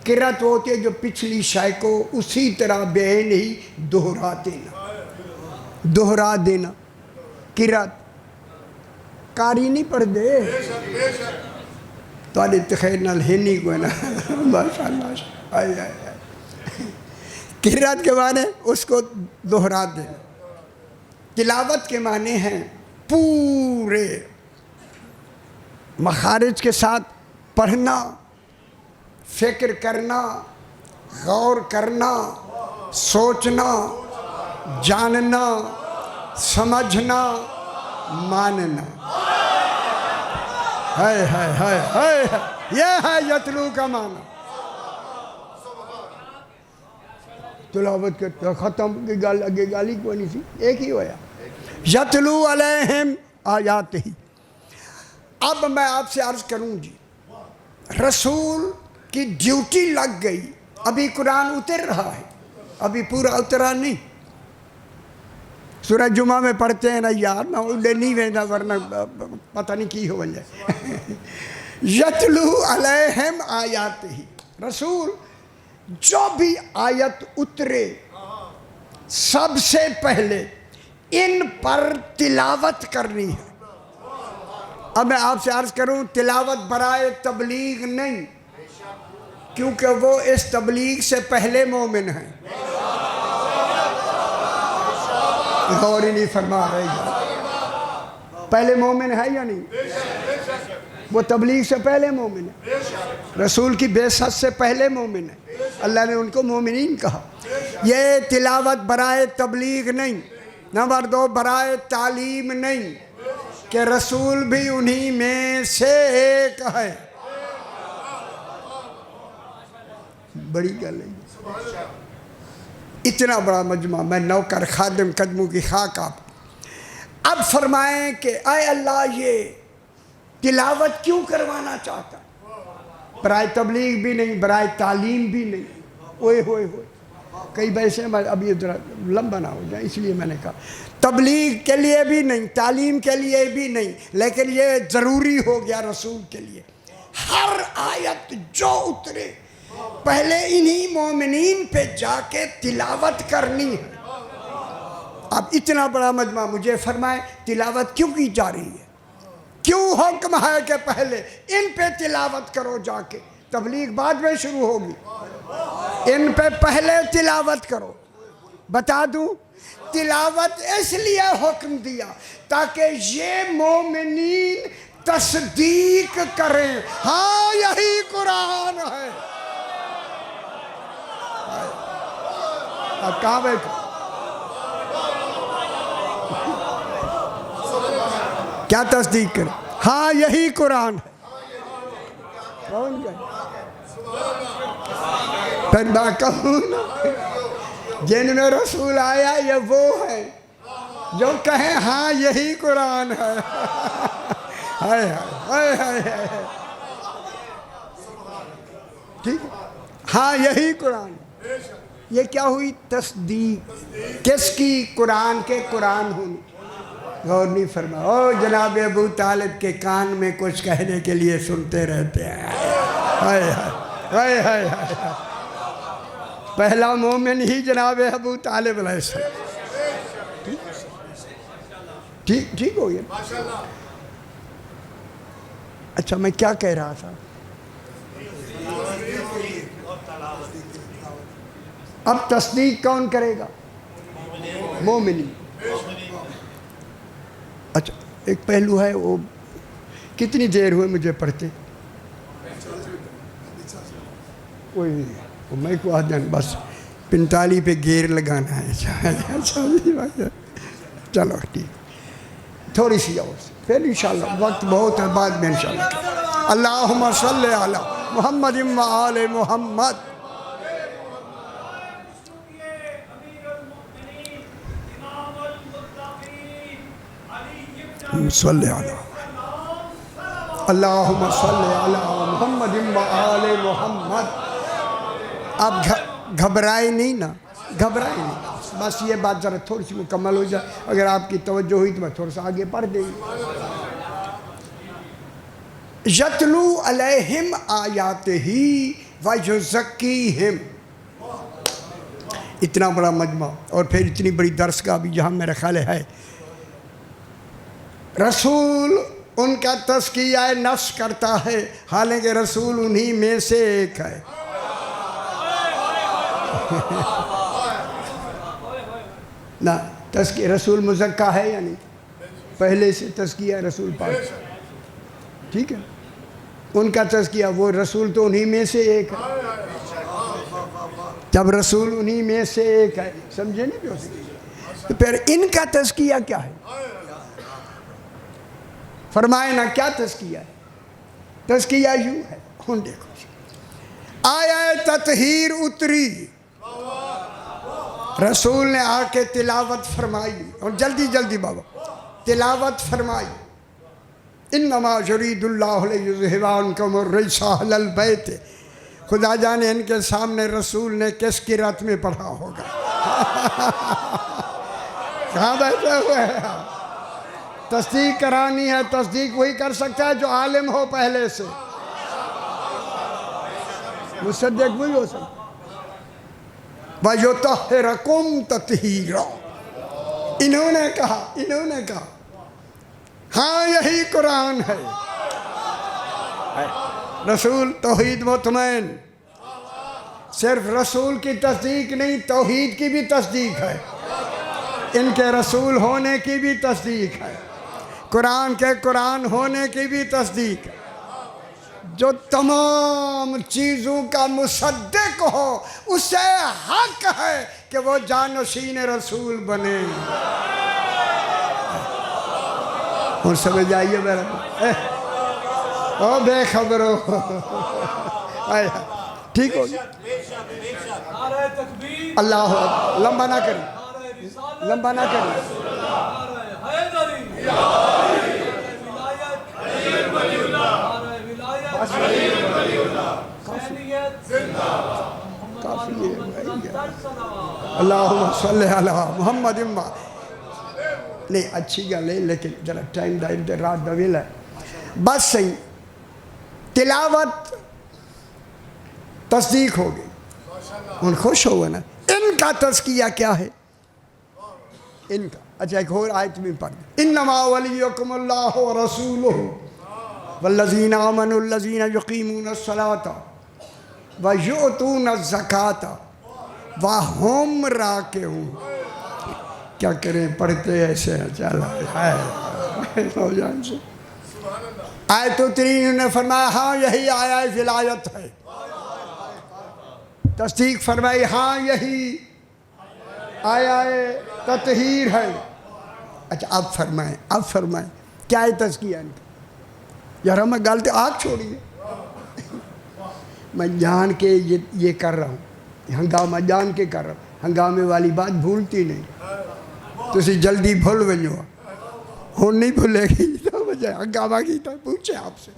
قرأت وہ ہوتی ہے جو پچھلی شے کو اسی طرح بعین ہی دہرا دینا، قرأت قاری نہیں پڑھ دے تو آنے تخیر نال ہینی کو ہے نا، ماشاءاللہ آئے آئے آئے، قرأت کے معنی اس کو دہرا دینا، تلاوت کے معنی ہیں پورے مخارج کے ساتھ پڑھنا، فکر کرنا، غور کرنا، سوچنا، جاننا، سمجھنا، ماننا۔ ہے یہ ہے یتلو کا معنی. تلاوت کرتا ختم کی گال اگے گالی کوئی نہیں سی ایک ہی ہویا. یتلو علیہم آیاتہ. اب میں آپ سے عرض کروں جی رسول کی ڈیوٹی لگ گئی. ابھی قرآن اتر رہا ہے ابھی پورا اترا نہیں. سورہ جمعہ میں پڑھتے ہیں نا یار نہ نہیں وینا ورنہ پتہ نہیں کی ہو جائے. یتلو علیہم آیاتہ. رسول جو بھی آیت اترے سب سے پہلے ان پر تلاوت کرنی ہے. اب میں آپ سے عرض کروں تلاوت برائے تبلیغ نہیں کیونکہ وہ اس تبلیغ سے پہلے مومن ہیں. غور ہی نہیں فرما رہے. پہلے مومن ہے یا نہیں؟ وہ تبلیغ سے پہلے مومن ہے. رسول کی بعثت سے پہلے مومن ہے. اللہ نے ان کو مومنین کہا. یہ تلاوت برائے تبلیغ نہیں. نمبر 2 برائے تعلیم نہیں کہ رسول بھی انہی میں سے ایک ہے. بڑی گل ہے. اتنا بڑا مجمع میں نوکر خادم قدموں کی خاک آپ. اب فرمائیں کہ اے اللہ یہ تلاوت کیوں کروانا چاہتا ہے؟ برائے تبلیغ بھی نہیں برائے تعلیم بھی نہیں. اوئے ہوئے ہوئے کئی ویسے اب یہ ذرا لمبا نہ ہو جائے اس لیے میں نے کہا تبلیغ کے لیے بھی نہیں تعلیم کے لیے بھی نہیں لیکن یہ ضروری ہو گیا رسول کے لیے. ہر آیت جو اترے پہلے انہی مومنین پہ جا کے تلاوت کرنی ہے. اب اتنا بڑا مجمع مجھے فرمائے تلاوت کیوں کی جا رہی ہے؟ کیوں حکم ہے کہ پہلے ان پہ تلاوت کرو جا کے؟ تبلیغ بعد میں شروع ہوگی. ان پہ پہلے تلاوت کرو. بتا دوں تلاوت اس لیے حکم دیا تاکہ یہ مومنین تصدیق کریں ہاں یہی قرآن ہے. اب کہاں بیٹھو کیا تصدیق کریں؟ ہاں یہی قرآن ہے. کون کہے؟ پھر میں کہوں جن میں رسول آیا یہ وہ ہے جو کہیں ہاں یہی قرآن ہے. ٹھیک ہے ہاں یہی قرآن ہے. یہ کیا ہوئی؟ تصدیق. کس کی؟ قرآن کے قرآن ہونے. غور نہیں فرما. او جناب ابو طالب کے کان میں کچھ کہنے کے لیے سنتے رہتے ہیں. پہلا مومن ہی جناب ابو طالب علیہ السلام. ٹھیک ہو گیا. اچھا میں کیا کہہ رہا تھا؟ اب تصدیق کون کرے گا؟ مومنی. اچھا ایک پہلو ہے وہ کتنی دیر ہوئے مجھے پڑھتے؟ میں کو آدھن بس 45 پہ گیر لگانا ہے. چلو ٹھیک تھوڑی سی اور پھر انشاءاللہ وقت بہت ہے بعد میں انشاءاللہ. اللہم صلی علی محمد و آل محمد. صلی علی اللہم صلی علی محمد و آل محمد. اب گھبرائے نہیں نا گھبرائے نہیں. بس یہ بات ذرا تھوڑی سی مکمل ہو جائے. اگر آپ کی توجہ ہوئی تو میں تھوڑا سا آگے پڑھ دیں. یتلو علیہم آیاتہ ویزکیہم. اتنا بڑا مجمع اور پھر اتنی بڑی درسگاہ بھی جہاں میرا خیال ہے. رسول ان کا تزکیہ نفس کرتا ہے حالانکہ رسول انہی میں سے ایک ہے. نہ تزکیہ رسول مزکہ ہے یا نہیں؟ پہلے سے تزکیہ رسول پاک. ٹھیک ہے ان کا تزکیہ وہ رسول تو انہی میں سے ایک ہے. جب رسول انہی میں سے ایک ہے سمجھے نہیں تو پھر ان کا تزکیہ کیا ہے؟ فرمائے نا کیا تزکیہ ہے؟ تزکیہ یوں ہے. ہن دیکھو آیا تطہیر اتری، رسول نے آ کے تلاوت فرمائی، اور جلدی جلدی بابا تلاوت فرمائی. انما یرید اللہ لیذھب عنکم الرجس اہل البیت. خدا جانے ان کے سامنے رسول نے کس قرأت میں پڑھا ہوگا. کہاں بیٹھے ہوئے ہیں؟ تصدیق کرانی ہے، تصدیق وہی کر سکتا ہے جو عالم ہو پہلے سے. مصدق وہی ہو سکتا. وَيُطَهِّرَكُمْ تَطْهِيرًا. انہوں نے کہا ہاں یہی قرآن ہے. رسول توحید مطمئن. صرف رسول کی تصدیق نہیں، توحید کی بھی تصدیق ہے، ان کے رسول ہونے کی بھی تصدیق ہے، قرآن کے قرآن ہونے کی بھی تصدیق ہے. جو تمام چیزوں کا مصدق ہو اسے حق ہے کہ وہ جانشین رسول بنے. اور سمجھ آئیے میرا او بے خبر ہو. ٹھیک ہو گیا. اللہ لمبا نہ کریں، لمبا نہ کریں. اللہم صلی علی محمد. نہیں اچھی گل ہے لیکن ذرا ٹائم دا رات دا ویلا ہے. بس صحیح تلاوت تصدیق ہو گئی. ان خوش ہو گئے نا. ان کا تزکیہ کیا ہے؟ ان کا اچھا ایک اور آیت میں پڑھ دیں. انما ولیکم اللہ ورسولہ والذین آمنوا الذین یقیمون الصلاة ویؤتون الزکاة وہم راکعون. کیا کریں پڑھتے ایسے ہیں. چلا نوجوان سے آیت اتری. انہوں نے فرمایا ہاں یہی آیا ولایت ہے. تصدیق فرمائی ہاں یہی آیا تطہیر ہے. اچھا اب فرمائیں کیا ہے تزکیہ ان کا؟ یار میں غلط آگ چھوڑیے. میں جان کے یہ کر رہا ہوں، ہنگامہ جان کے کر رہا ہوں. ہنگامے والی بات بھولتی نہیں. تسی جلدی بھول ونجو ہون نہیں بھولے گی تو وجہ ہنگامہ کی تو پوچھے آپ سے.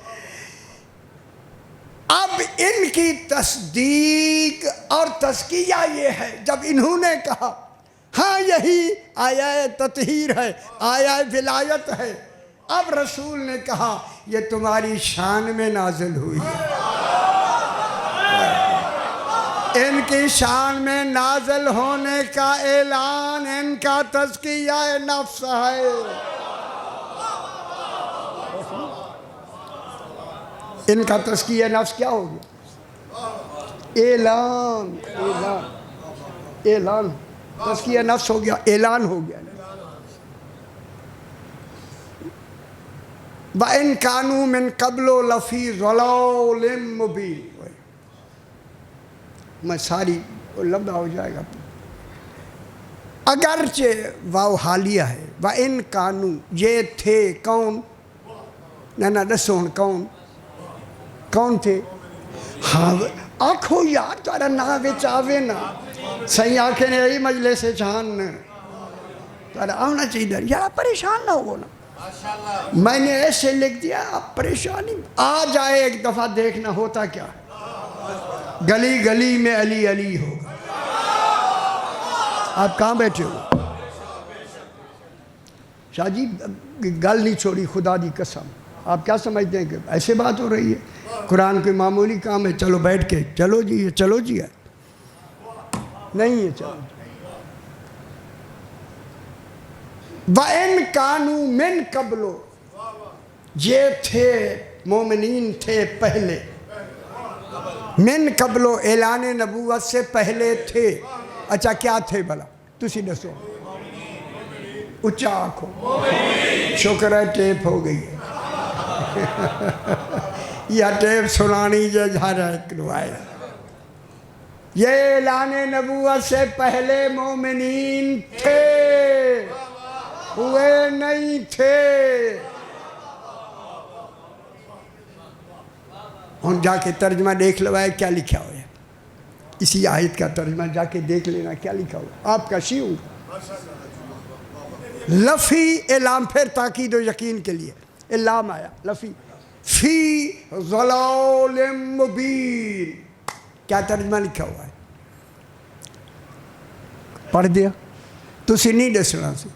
اب ان کی تصدیق اور تزکیہ یہ ہے جب انہوں نے کہا ہاں یہی آیا تطہیر ہے، آیا ولایت ہے. اب رسول نے کہا یہ تمہاری شان میں نازل ہوئی ہے. ان کی شان میں نازل ہونے کا اعلان ان کا تزکیہ نفس ہے. ان کا تزکیہ نفس کیا ہو گیا؟ اعلان. تزکیہ نفس ہو گیا، اعلان ہو گیا. وَإِن كَانُوا مِن قَبْلُ لَفِي ضَلَالٍ مُبِينٍ. میں ساری لمبا ہو جائے گا. اگرچہ واو حالیہ ہے. وَإِن كَانُوا یہ تھے کون؟ نہ دسون کون تھے؟ ہاں آنکھو یار تارا نا وچ آوے نا صحیح آنکھیں نے یہی مجلس سے چھان تارا آنا چاہیے. یار پریشان نہ ہو نا. میں نے ایسے لکھ دیا آپ پریشانی آ جائے. ایک دفعہ دیکھنا ہوتا کیا گلی گلی میں علی علی ہوگا. آپ کہاں بیٹھے ہو؟ شاہ جی گل نہیں چھوڑی خدا دی قسم. آپ کیا سمجھتے ہیں کہ ایسے بات ہو رہی ہے؟ قرآن کوئی معمولی کام ہے چلو بیٹھ کے چلو جی ہے نہیں ہے. چلو وَإِن كَانُوا مِن قَبْلُ یہ تھے مومنین تھے پہلے. من قبل اعلان نبوت سے پہلے تھے. اچھا کیا تھے بھلا تسی دسو؟ اچھا آنکھو شکر ہے ٹیپ ہو گئی ہے. یا ٹیپ سنانی جو جھارا کروایا. یہ اعلان نبوت سے پہلے مومنین تھے ہوئے نہیں تھے. ہوں جا کے ترجمہ دیکھ لو ہے کیا لکھا ہوا ہے، اسی آیت کا ترجمہ جا کے دیکھ لینا کیا لکھا ہوا ہے، آپ کا شیعوں لفی اعلام، پھر تاکید و یقین کے لیے اعلام آیا لفی فی ضلال مبین، کیا ترجمہ لکھا ہوا ہے پڑھ دیا تسی نہیں دسنا سی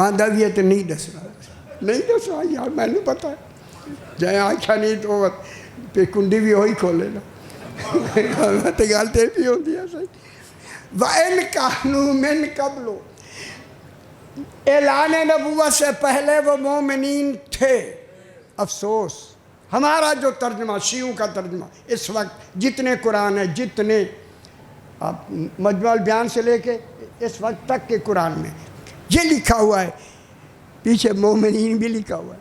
آندہ بھی ہے تو نہیں دسنا یار میں نے پتا ہے جائیں آنکھا نہیں تو پہ کنڈی بھی ہوئی کھولے نا میں تو گالتے بھی ہوں دیا صحیح وَإِنْ كَانُوا مِنْ قَبْلُ، اعلان نبوت سے پہلے وہ مومنین تھے۔ افسوس ہمارا جو ترجمہ شیعوں کا ترجمہ اس وقت جتنے قرآن ہیں، جتنے آپ مجموع البیان سے لے کے اس وقت تک کے قرآن میں یہ لکھا ہوا ہے، پیچھے مومنین بھی لکھا ہوا ہے،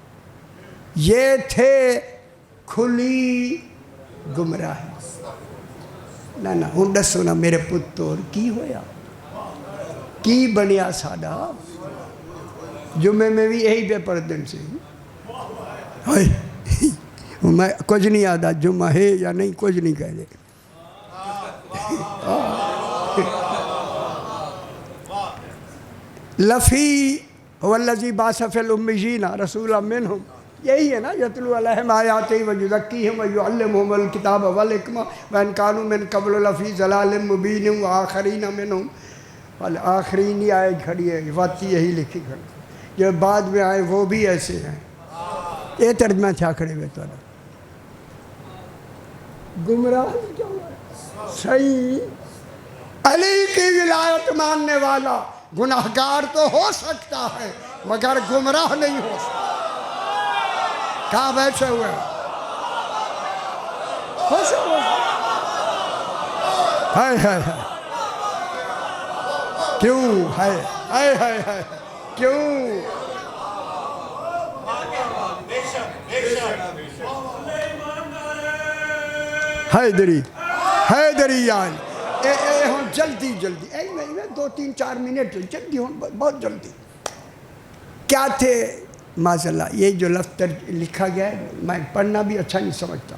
یہ تھے کھلی گمراہی۔ نہ ہوں دسو نا میرے پتر کی ہویا کی بنیا ساڈا، جمعے میں بھی یہی بے پردن سے میں کچھ نہیں آدھا جمعہ ہے یا نہیں کچھ نہیں کہہ دے لفی والذی بعث فی الامیین رسولا منہم، یہی ہے نا یتلو علیہم آیاتہ ویزکیہم ویعلمہم الکتاب والحکمہ وان کانوا من قبل لفی ضلال مبین وآخرین منہم، آخرین ہی آئے کھڑی ہے واتی یہی لکھی کھڑی، جو بعد میں آئے وہ بھی ایسے ہیں۔ یہ ترجمہ تھا کھڑے ہوئے تو گمراہ کیا ہوا ہے صحیح، علی کی ولایت ماننے والا گناہگار تو ہو سکتا ہے مگر گمراہ نہیں ہو سکتا۔ کہاں بیٹھے ہوئے خوش ہو ہائے ہائے ہائے کیوں ہائے ہائے ہائے ہائے کیوں حیدری حیدری یعنی ہوں جلدی میں 2-3-4 منٹ جلدی ہوں بہت جلدی کیا تھے ماشاء اللہ۔ یہ جو لفظ لکھا گیا ہے میں پڑھنا بھی اچھا نہیں سمجھتا،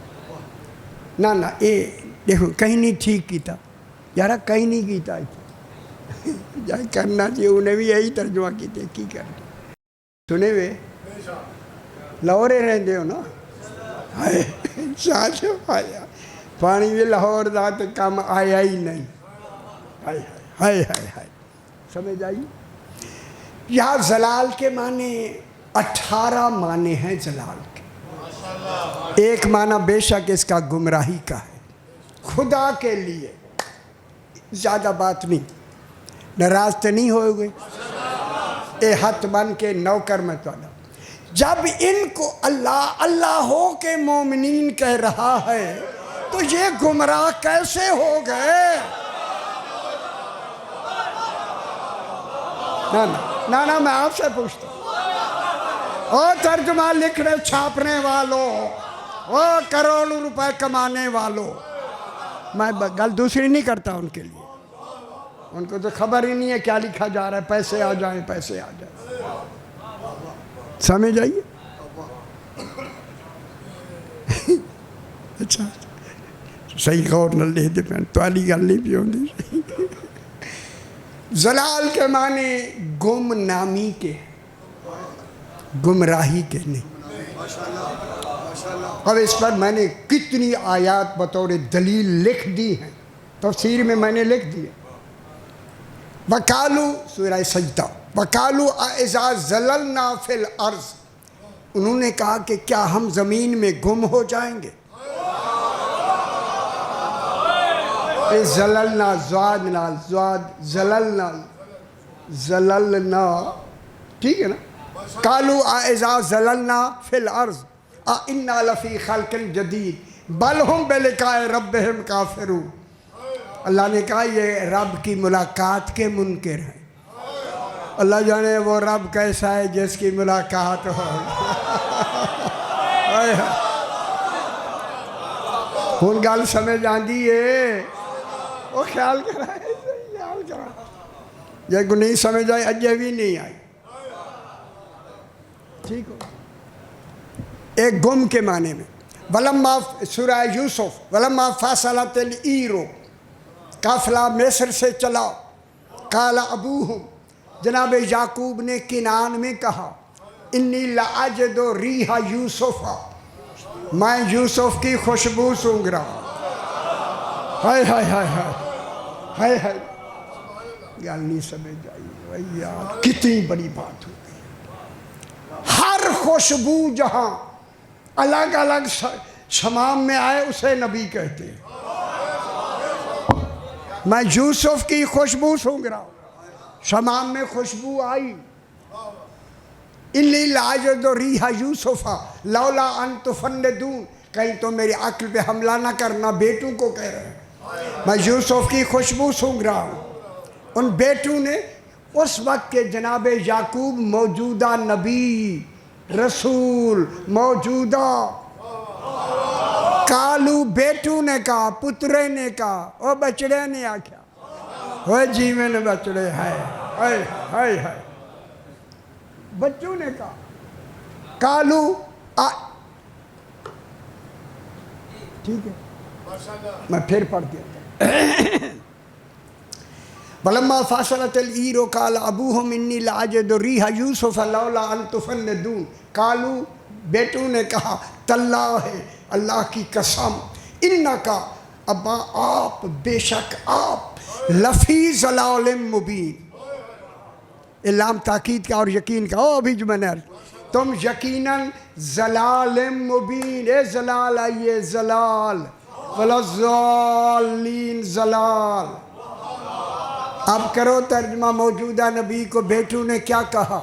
نہ یہ دیکھو کہیں نہیں ٹھیک کیتا یارا، کہیں نہیں کیتا جائے کرنا چاہیے، انہیں بھی یہی ترجمہ کیتے کی کرنا سنے ہوئے لاہورے رہندے ہو نا ساتھ آیا پانی بھی لاہور دا تو کم آیا ہی نہیں، ہائے ہائے ہائے ہائے سمجھ آئی۔ یہاں زلال کے معنی 18 معنی ہیں زلال کے، ایک معنی بے شک اس کا گمراہی کا ہے، خدا کے لیے زیادہ بات نہیں، ناراض تو نہیں ہوئے گے اے ہاتھ بن کے نوکر میں تو جب ان کو اللہ اللہ ہو کے مومنین کہہ رہا ہے تو یہ گمراہ کیسے ہو گئے؟ نہ میں آپ سے پوچھتا ہوں، او ترجمہ لکھنے چھاپنے والوں، او کروڑوں روپے کمانے والوں، میں گل دوسری نہیں کرتا ان کے لیے، ان کو تو خبر ہی نہیں ہے کیا لکھا جا رہا ہے، پیسے آ جائیں پیسے آ جائیں، سمجھ آئیے۔ اچھا صحیح غور نہ لے دے میں تو علی گل نہیں بھی ہوندی۔ زلال کے معنی گم نامی کے، گمراہی کے نہیں۔ اب اس پر میں نے کتنی آیات بطور دلیل لکھ دی ہیں، تفسیر میں نے لکھ دی ہے۔ وَقَالُوا سورہ سجدہ، وَقَالُوا اَإِذَا زَلَلْنَا فِي الْأَرْضِ، انہوں نے کہا کہ کیا ہم زمین میں گم ہو جائیں گے؟ زللنا زواد نال زواد زللنا ٹھیک ہے نا۔ قالوا اذا زللنا فی الارض انا لفی خلق جدید بل ہم بلقاء ربہم کافرون، اللہ نے کہا یہ رب کی ملاقات کے منکر ہیں۔ اللہ جانے وہ رب کیسا ہے جس کی ملاقات ہو۔ ہن گل سمجھ آندی ہے، وہ خیال کرا ہے، خیال کرا جے کو نہیں سمجھ آئی اجے بھی نہیں آئی، ٹھیک ہو۔ ایک گم کے معنی میں ولما سورہ یوسف ولما فاصلت العیر، قافلہ مصر سے چلا، قال ابوہم، جناب یعقوب نے کنعان میں کہا، انی لاجد ریح یوسف، میں یوسف کی خوشبو سونگ رہا ہوں۔ ہائے ہائے ہائے ہائے ہائے ہائے، گل نہیں سمجھ آئی یار، کتنی بڑی بات ہو گئی۔ ہر خوشبو جہاں الگ الگ شمام میں آئے اسے نبی کہتے ہیں۔ میں یوسف کی خوشبو سونگ رہا ہوں، شمام میں خوشبو آئی، انی لاجد ریح یوسف لولا ان تفندون، کہیں تو میری عقل پہ حملہ نہ کرنا، بیٹوں کو کہہ رہے ہیں میں یوسف کی خوشبو سونگ رہا ہوں۔ ان بیٹوں نے اس وقت کے جناب یعقوب موجودہ نبی رسول موجودہ، کالو بیٹوں نے کہا، پترے نے کہا، او بچڑے نے آکھیا، وہ جی میں نے بچڑے ہائے ہائے ہائے ہائے، بچوں نے کہا کالو ٹھیک ہے میں پھر پڑھ دیتا ہوں۔ ولما فاصلت العیر قال ابوہم انی لاجد ریح یوسف لولا ان تفندون، کالو بیٹوں نے کہا، تاللہ ہے اللہ کی قسم، انکا ابا آپ، بے شک آپ، لفی ضلال مبین، لام تاکید کا اور یقین کا، او ابھی جو میں نے تم یقیناً ضلال مبین، اے ضلال آئیے ضلال، وَلَضَّالِّينَ ضلال۔ اب کرو ترجمہ، موجودہ نبی کو بیٹوں نے کیا کہا؟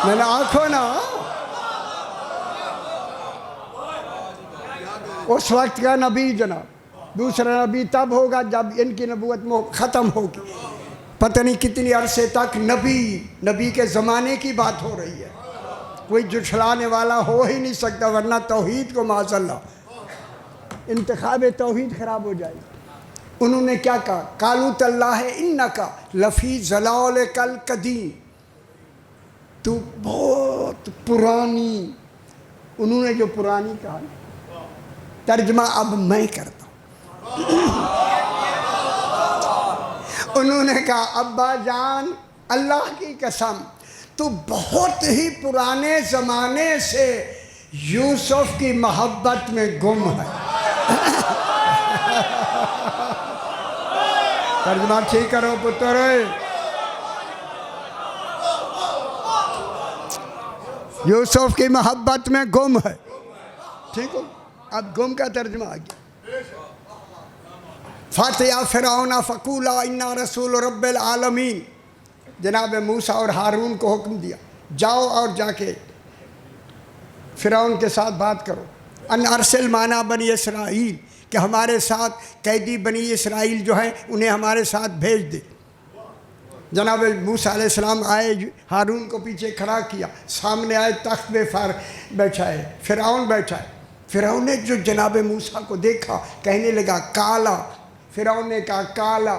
میں نے آنکھوں نا، اس وقت کا نبی جناب، دوسرا نبی تب ہوگا جب ان کی نبوت ختم ہوگی، پتہ نہیں کتنی عرصے تک نبی کے زمانے کی بات ہو رہی ہے، کوئی جھٹلانے والا ہو ہی نہیں سکتا، ورنہ توحید کو معاذ اللہ انتخاب توحید خراب ہو جائے۔ انہوں نے کیا کہا؟ قالوا تاللہ انکا لفی ضلالک القدیم، تو بہت پرانی، انہوں نے جو پرانی کہا، ترجمہ اب میں کرتا ہوں۔ انہوں نے کہا ابا جان اللہ کی قسم تو بہت ہی پرانے زمانے سے یوسف کی محبت میں گم ہے۔ ترجمہ ٹھیک کرو پتر، یوسف کی محبت میں گم ہے، ٹھیک ہو؟ اب گم کا ترجمہ آ گیا۔ فاتیا فرعون فقولا انا رسول رب العالمین، جناب موسیٰ اور ہارون کو حکم دیا، جاؤ اور جا کے فرعون کے ساتھ بات کرو، ان ارسل معنا بنی اسرائیل، کہ ہمارے ساتھ قیدی بنی اسرائیل جو ہیں انہیں ہمارے ساتھ بھیج دے۔ جناب موسیٰ علیہ السلام آئے، ہارون کو پیچھے کھڑا کیا، سامنے آئے، تخت پہ بیٹھائے، فرعون بیٹھائے۔ فرعون نے جو جناب موسیٰ کو دیکھا کہنے لگا کالا، فرعون نے کہا کالا،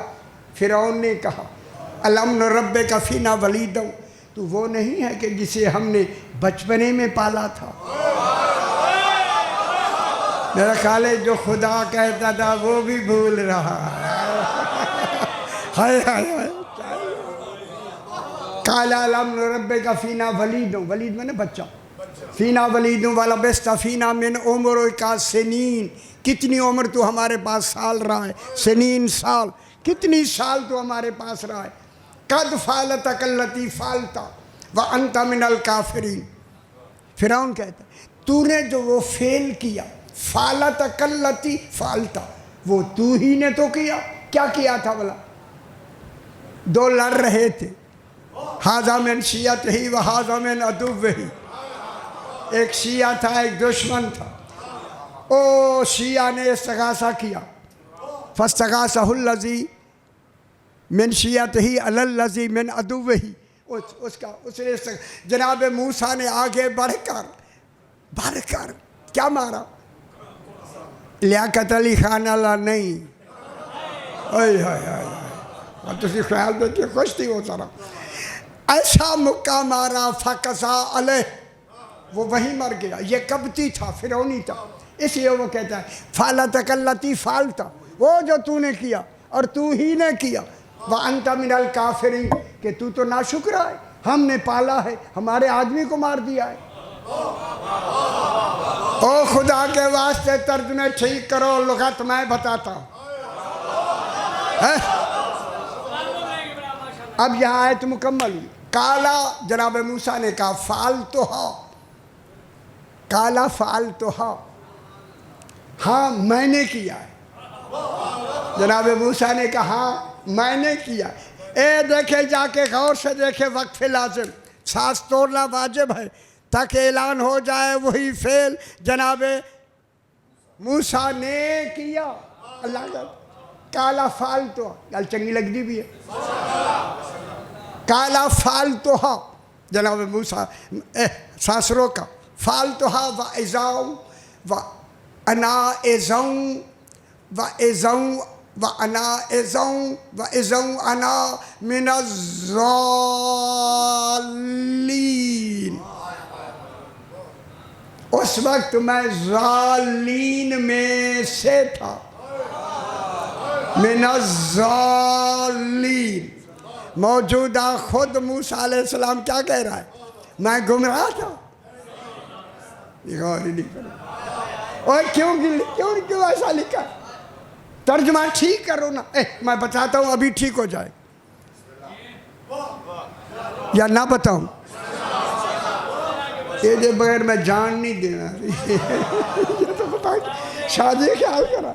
فرعون نے کہا الم نربک فینا ولیدا، تو وہ نہیں ہے کہ جسے ہم نے بچپنے میں پالا تھا۔ میرا خیال ہے جو خدا کہتا تھا وہ بھی بھول رہا ہے۔ ہائے ہائے ہائے، کالا الم نربک فینا ولیدا، ولید میں نے بچہ، فینا ولید ولبثت فینا من عمرک سنین، کتنی عمر تو ہمارے پاس سال رہا ہے، سنین سال، کتنی سال تو ہمارے پاس رہا ہے۔ قد فعلتک التی فعلت وانت من الکافرین، فرعون کہتا ہے تو نے جو وہ فعل کیا، فعلتک التی فعلت، وہ تو ہی نے تو کیا، کیا کیا تھا بلا؟ دو لڑ رہے تھے، ھذا من شیعتہ و ھذا من عدوہ، ایک شیعہ تھا ایک دشمن تھا، او شیعہ نے استغاثہ کیا، فاستغاثہ الذی من شیعتہ علی الذی من عدوہ، اس نے جناب موسیٰ نے آگے بڑھ کر کیا مارا؟ لیاقت علی خان اللہ نہیں، ہائے ہائے ہائے، تسی خیال دیکھئے خوش تھی وہ سارا، ایسا مکہ مارا فقضا علیہ، وہ وہیں مر گیا. یہ قبطی تھا، فرعونی تھا. اس لیے وہ کہتا ہے فعلتک التی فعلت، وہ جو تو نے کیا اور تو ہی نے کیا. وانت من الکافرین، کہ تو ناشکر ہے. ہم نے پالا ہے، ہمارے آدمی کو مار دیا ہے. او خدا کے واسطے ترجمے ٹھیک کرو، لغت میں بتاتا ہوں. اب یہاں آیت مکمل ہوئی. کالا جناب موسیٰ نے کہا فعلتھا، کالا فعلتھا، ہاں میں نے کیا ہے. جناب موسیٰ نے کہا ہاں میں نے کیا. اے دیکھے جا کے غور سے دیکھے، وقف لازم، سانس توڑنا واجب ہے تاکہ اعلان ہو جائے وہی فعل جناب موسیٰ نے کیا. اللہ کا کالا فعلتھا، گل چنگی لگتی بھی ہے. کالا فعلتھا جناب موسیٰ سانس روکا. فعلتھا وَإِذَا وَأَنَا مِنَ الضَّالِّينَ. اس وقت میں ضالین میں سے تھا. من الضالین، موجودہ خود موسیٰ علیہ السلام کیا کہہ رہا ہے؟ میں گمراہ تھا. غور ہی نہیں کرو. اور کیوں ایسا لکھا؟ ترجمہ ٹھیک کرو نا. میں بتاتا ہوں ابھی ٹھیک ہو جائے یا نہ بتاؤں؟ یہ بغیر میں جان نہیں دینا. یہ تو بتا شادی کیا حال کرا.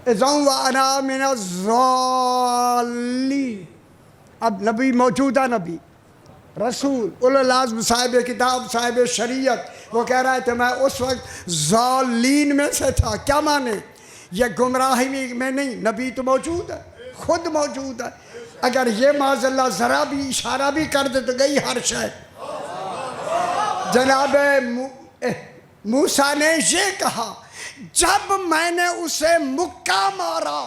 اِذَا وَأَنَا مِنَ الضَّالِّينَ. اب نبی، موجودہ نبی، رسول، اولو العزم، صاحب کتاب، صاحب شریعت، وہ کہہ رہا ہے کہ میں اس وقت ضالین میں سے تھا. کیا مانے؟ یہ گمراہی میں نہیں، نبی تو موجود ہے، خود موجود ہے. اگر یہ معاذ اللہ ذرا بھی اشارہ بھی کر دے تو گئی ہر شے. جناب موسیٰ نے یہ کہا جب میں نے اسے مکہ مارا.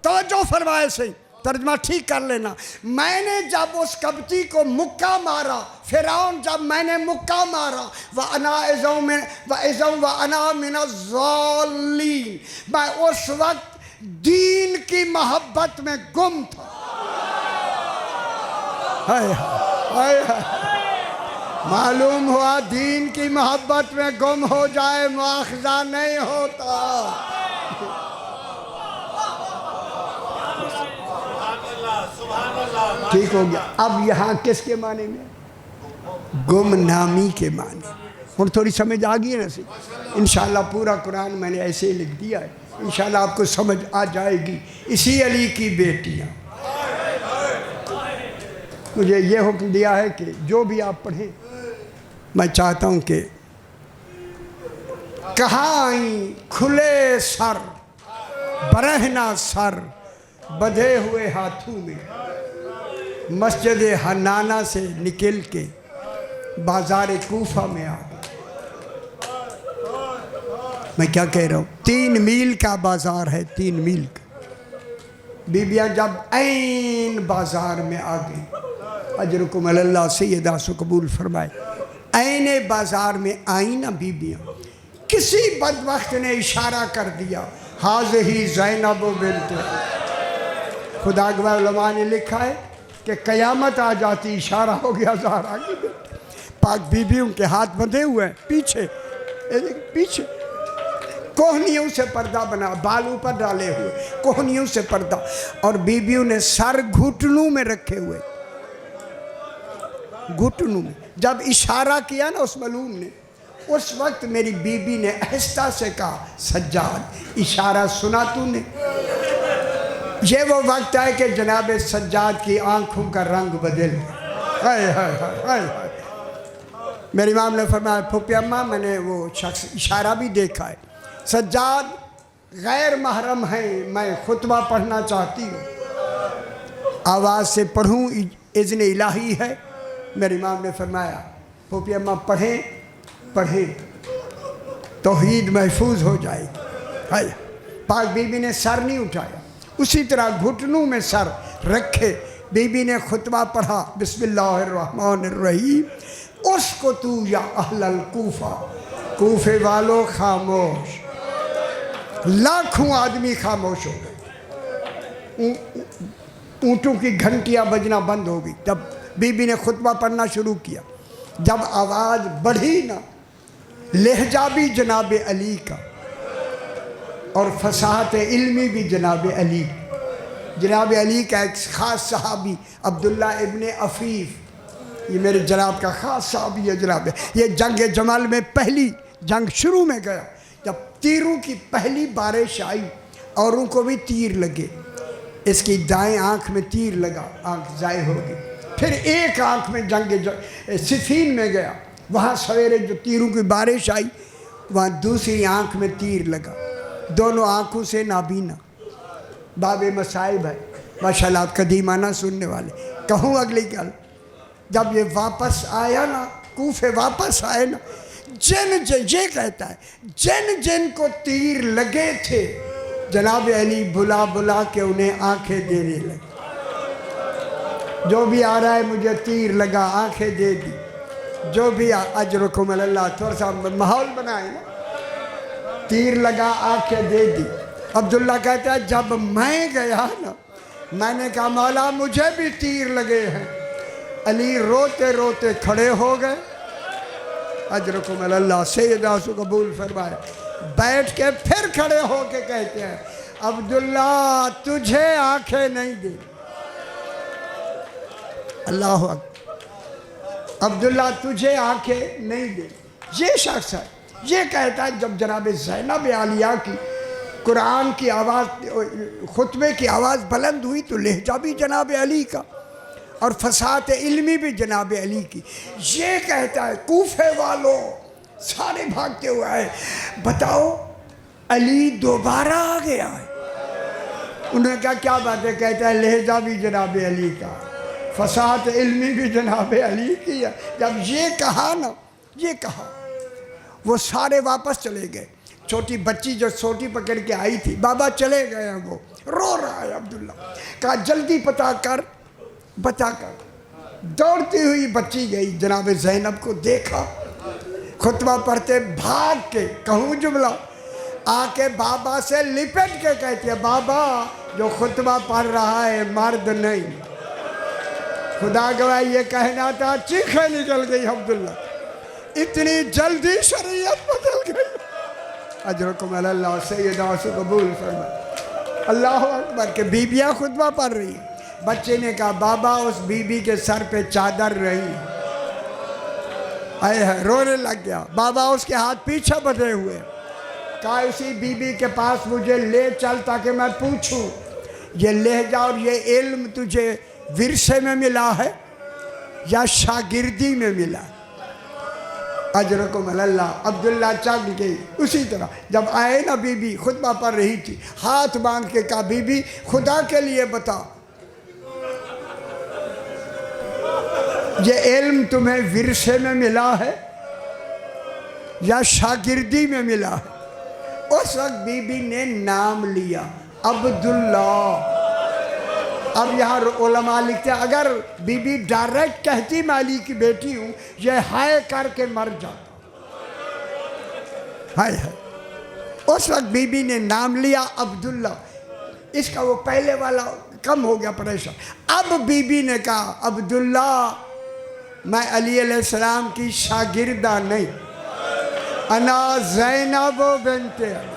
توجہ فرمائے صحیح، ترجمہ ٹھیک کر لینا. میں نے جب اس قبطی کو مکہ مارا، فرعون جب میں نے مکہ مارا، وَأَنَا مِنَ الضَّالِّينَ، میں اس وقت دین کی محبت میں گم تھا. معلوم ہوا دین کی محبت میں گم ہو جائے مواخذہ نہیں ہوتا. ٹھیک ہو گیا. اب یہاں کس کے معنی میں؟ گمنامی کے معنی. اور تھوڑی سمجھ آ گئی ہے نا سی. انشاءاللہ پورا قرآن میں نے ایسے ہی لکھ دیا ہے، انشاءاللہ آپ کو سمجھ آ جائے گی. اسی علی کی بیٹیاں. مجھے یہ حکم دیا ہے کہ جو بھی آپ پڑھیں، میں چاہتا ہوں کہ کہاں آئیں کھلے سر، برہنہ سر، بدھے ہوئے ہاتھوں میں، مسجد حنانہ سے نکل کے بازار کوفہ میں آ گئے. میں کیا کہہ رہا ہوں؟ 3 میل کا بازار ہے، 3 میل کا. بیبیاں جب عین بازار میں آ گئی، اجرکم اللہ سیدہ سے قبول فرمائے. عین بازار میں آئیں نا بیبیاں، کسی بدبخت نے اشارہ کر دیا حاضہ زینب بنت. خدا گواہ علماء نے لکھا ہے کہ قیامت آ جاتی، اشارہ ہو گیا زہرا کی بیٹی. پاک بیبیوں کے ہاتھ بندھے ہوئے ہیں پیچھے، پیچھے کوہنیوں سے پردہ بنا، بال اوپر ڈالے ہوئے، کوہنیوں سے پردہ، اور بیبیوں نے سر گھٹنوں میں رکھے ہوئے. گھٹنوں میں جب اشارہ کیا نا اس ملعون نے، اس وقت میری بیوی نے آہستہ سے کہا سجاد اشارہ سنا تو نے؟ یہ وہ وقت ہے کہ جناب سجاد کی آنکھوں کا رنگ بدل گیا. میری امام نے فرمایا پھوپھی اماں میں نے وہ شخص اشارہ بھی دیکھا ہے. سجاد غیر محرم ہیں، میں خطبہ پڑھنا چاہتی ہوں. آواز سے پڑھوں، اذن الہی ہے. میرے امام نے فرمایا پھوپھی اماں پڑھیں توحید محفوظ ہو جائے گی. پاک بی بی نے سر نہیں اٹھایا، اسی طرح گھٹنوں میں سر رکھے بی بی نے خطبہ پڑھا. بسم اللہ الرحمن الرحیم. اسکتو یا اہل الکوفہ، کوفے والوں خاموش۔ لاکھوں آدمی خاموش ہو گئے، اونٹوں کی گھنٹیاں بجنا بند ہو گئی۔ جب بی بی نے خطبہ پڑھنا شروع کیا، جب آواز بڑھی نا، لہجہ بھی جناب علی کا اور فصاحت علمی بھی جناب علی۔ جناب علی کا ایک خاص صحابی عبداللہ ابن عفیف، یہ میرے جناب کا خاص صحابی ہے جناب، یہ جنگ جمل میں پہلی جنگ شروع میں گیا، جب تیروں کی پہلی بارش آئی، اوروں کو بھی تیر لگے، اس کی دائیں آنکھ میں تیر لگا، آنکھ ضائع ہو گئی۔ پھر ایک آنکھ میں جنگ صفین میں گیا، وہاں سویرے جو تیروں کی بارش آئی، وہاں دوسری آنکھ میں تیر لگا، دونوں آنکھوں سے نابینا۔ باب مصائب ہے، ماشاءاللہ آپ قدیمانہ سننے والے۔ کہوں اگلی گل، جب یہ واپس آیا نا، کوفے واپس آئے نا، یہ کہتا ہے جن جن کو تیر لگے تھے جناب علی بلا بلا کے انہیں آنکھیں دینے لگے۔ جو بھی آ رہا ہے مجھے تیر لگا، آنکھیں دے دی۔ جو بھی اجرکم اللہ، تھوڑا سا ماحول بنائے نا، تیر لگا، آنکھیں دے دی۔ عبداللہ کہتا ہے جب میں گیا نا، میں نے کہا مولا مجھے بھی تیر لگے ہیں۔ علی روتے روتے کھڑے ہو گئے، اجرکم اللہ، سیدہ سے قبول فرمائے۔ بیٹھ کے پھر کھڑے ہو کے کہتے ہیں عبداللہ تجھے آنکھیں نہیں دی۔ اللہ اکبر، عبداللہ تجھے آنکھیں نہیں دی۔ یہ شخص ہے، یہ کہتا ہے جب جناب زینب عالیہ کی قرآن کی آواز، خطبے کی آواز بلند ہوئی تو لہجہ بھی جناب علی کا اور فصاحت علمی بھی جناب علی کی۔ یہ کہتا ہے کوفے والوں سارے بھاگتے ہوئے آئے، بتاؤ علی دوبارہ آ گیا ہے۔ انہوں نے کہا کیا بات ہے؟ کہتا ہے لہجہ بھی جناب علی کا، فصاحت علمی بھی جناب علی کی ہے۔ جب یہ کہا نا، یہ کہا، وہ سارے واپس چلے گئے۔ چھوٹی بچی جو سوٹی پکڑ کے آئی تھی، بابا چلے گئے ہیں، وہ رو رہا ہے عبداللہ۔ کہا جلدی بتا کر، بتا کر۔ دوڑتی ہوئی بچی گئی، جناب زینب کو دیکھا خطبہ پڑھتے، بھاگ کے، کہوں جملہ، آ کے بابا سے لپٹ کے کہتی ہے بابا جو خطبہ پڑھ رہا ہے مرد نہیں۔ خدا گواہ یہ کہنا تھا، چیخیں نکل گئی عبداللہ، اتنی جلدی شریعت بدل گئی۔ اجرکم اللہ، سیدہ سے قبول فرمائے۔ اللہ اکبر، کہ بیبیاں خطبہ پڑھ رہی ہیں۔ بچے نے کہا بابا اس بی بی کے سر پہ چادر رہی، رونے لگ گیا۔ بابا اس کے ہاتھ پیچھے بدھے ہوئے، کہا اسی بی بی کے پاس مجھے لے چل تاکہ میں پوچھوں یہ لہجہ اور یہ علم تجھے ورثے میں ملا ہے یا شاگردی میں ملا ہے؟ اجرکم اللہ۔ عبداللہ چل گئی۔ اسی طرح جب آئے نا، بی بی خطبہ پڑھ رہی تھی، ہاتھ باندھ کے کہا بی بی خدا کے لیے بتا، یہ علم تمہیں ورثے میں ملا ہے یا شاگردی میں ملا ہے؟ اس وقت بی بی نے نام لیا عبداللہ۔ اب یہاں علماء لکھتے ہیں اگر بی بی ڈائریکٹ کہتی میں علی کی بیٹی ہوں، یہ ہائے کر کے مر جاتا۔ ہائے ہائے، اس وقت بی بی نے نام لیا عبداللہ۔ اس کا وہ پہلے والا کم ہو گیا پریشان۔ اب بی بی نے کہا عبداللہ میں علی علیہ السلام کی شاگردہ نہیں، انا زینب بنت علی،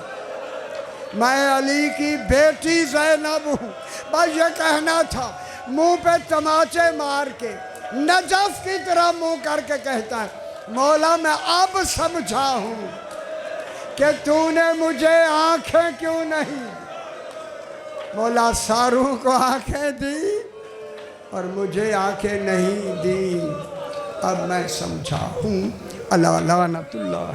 میں علی کی بیٹی زینب ہوں۔ بس یہ کہنا تھا، منہ پہ تماچے مار کے نجف کی طرح منہ کر کے کہتا ہے مولا میں اب سمجھا ہوں کہ تو نے مجھے آنکھیں کیوں نہیں، مولا ساروں کو آنکھیں دی اور مجھے آنکھیں نہیں دی، اب میں سمجھا ہوں۔ اللہ لعنت اللہ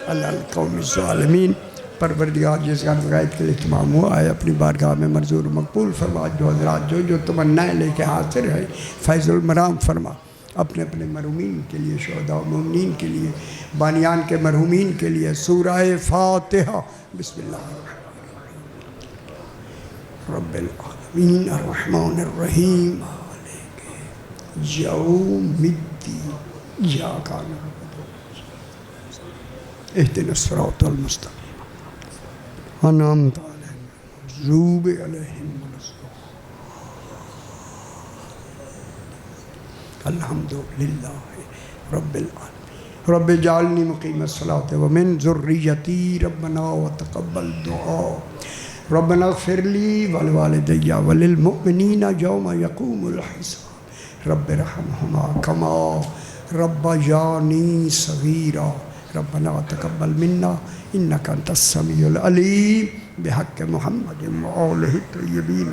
علی القوم الظالمین۔ پروردگار جس کا بغایت کے لیے تمام ہوا ہے، اپنی بارگاہ میں منظور مقبول فرما۔ جو حضرات جو تمنائیں لے کے حاضر ہے، فیض المرام فرما۔ اپنے اپنے مرحومین کے لیے، شہداء و مومنین کے لیے، بانیان کے مرحومین کے لیے سورہ فاتحہ۔ بسم اللہ رب العالمین الرحمن الرحیم مالک یوم الدین إياك نعبد اهدنا الصراط المستقيم أنعمت عليهم غير المغضوب عليهم ولا الضالين الحمد لله رب العالمين رب اجعلني مقيم الصلاة ومن ذريتي ربنا وتقبل دعاء ربنا اغفر لي ولوالدي وللمؤمنين يوم يقوم الحساب رب ارحمهما كما ربياني صغيرا ربنا تقبل منا إنك أنت السميع العليم بحق محمد وآله الطيبين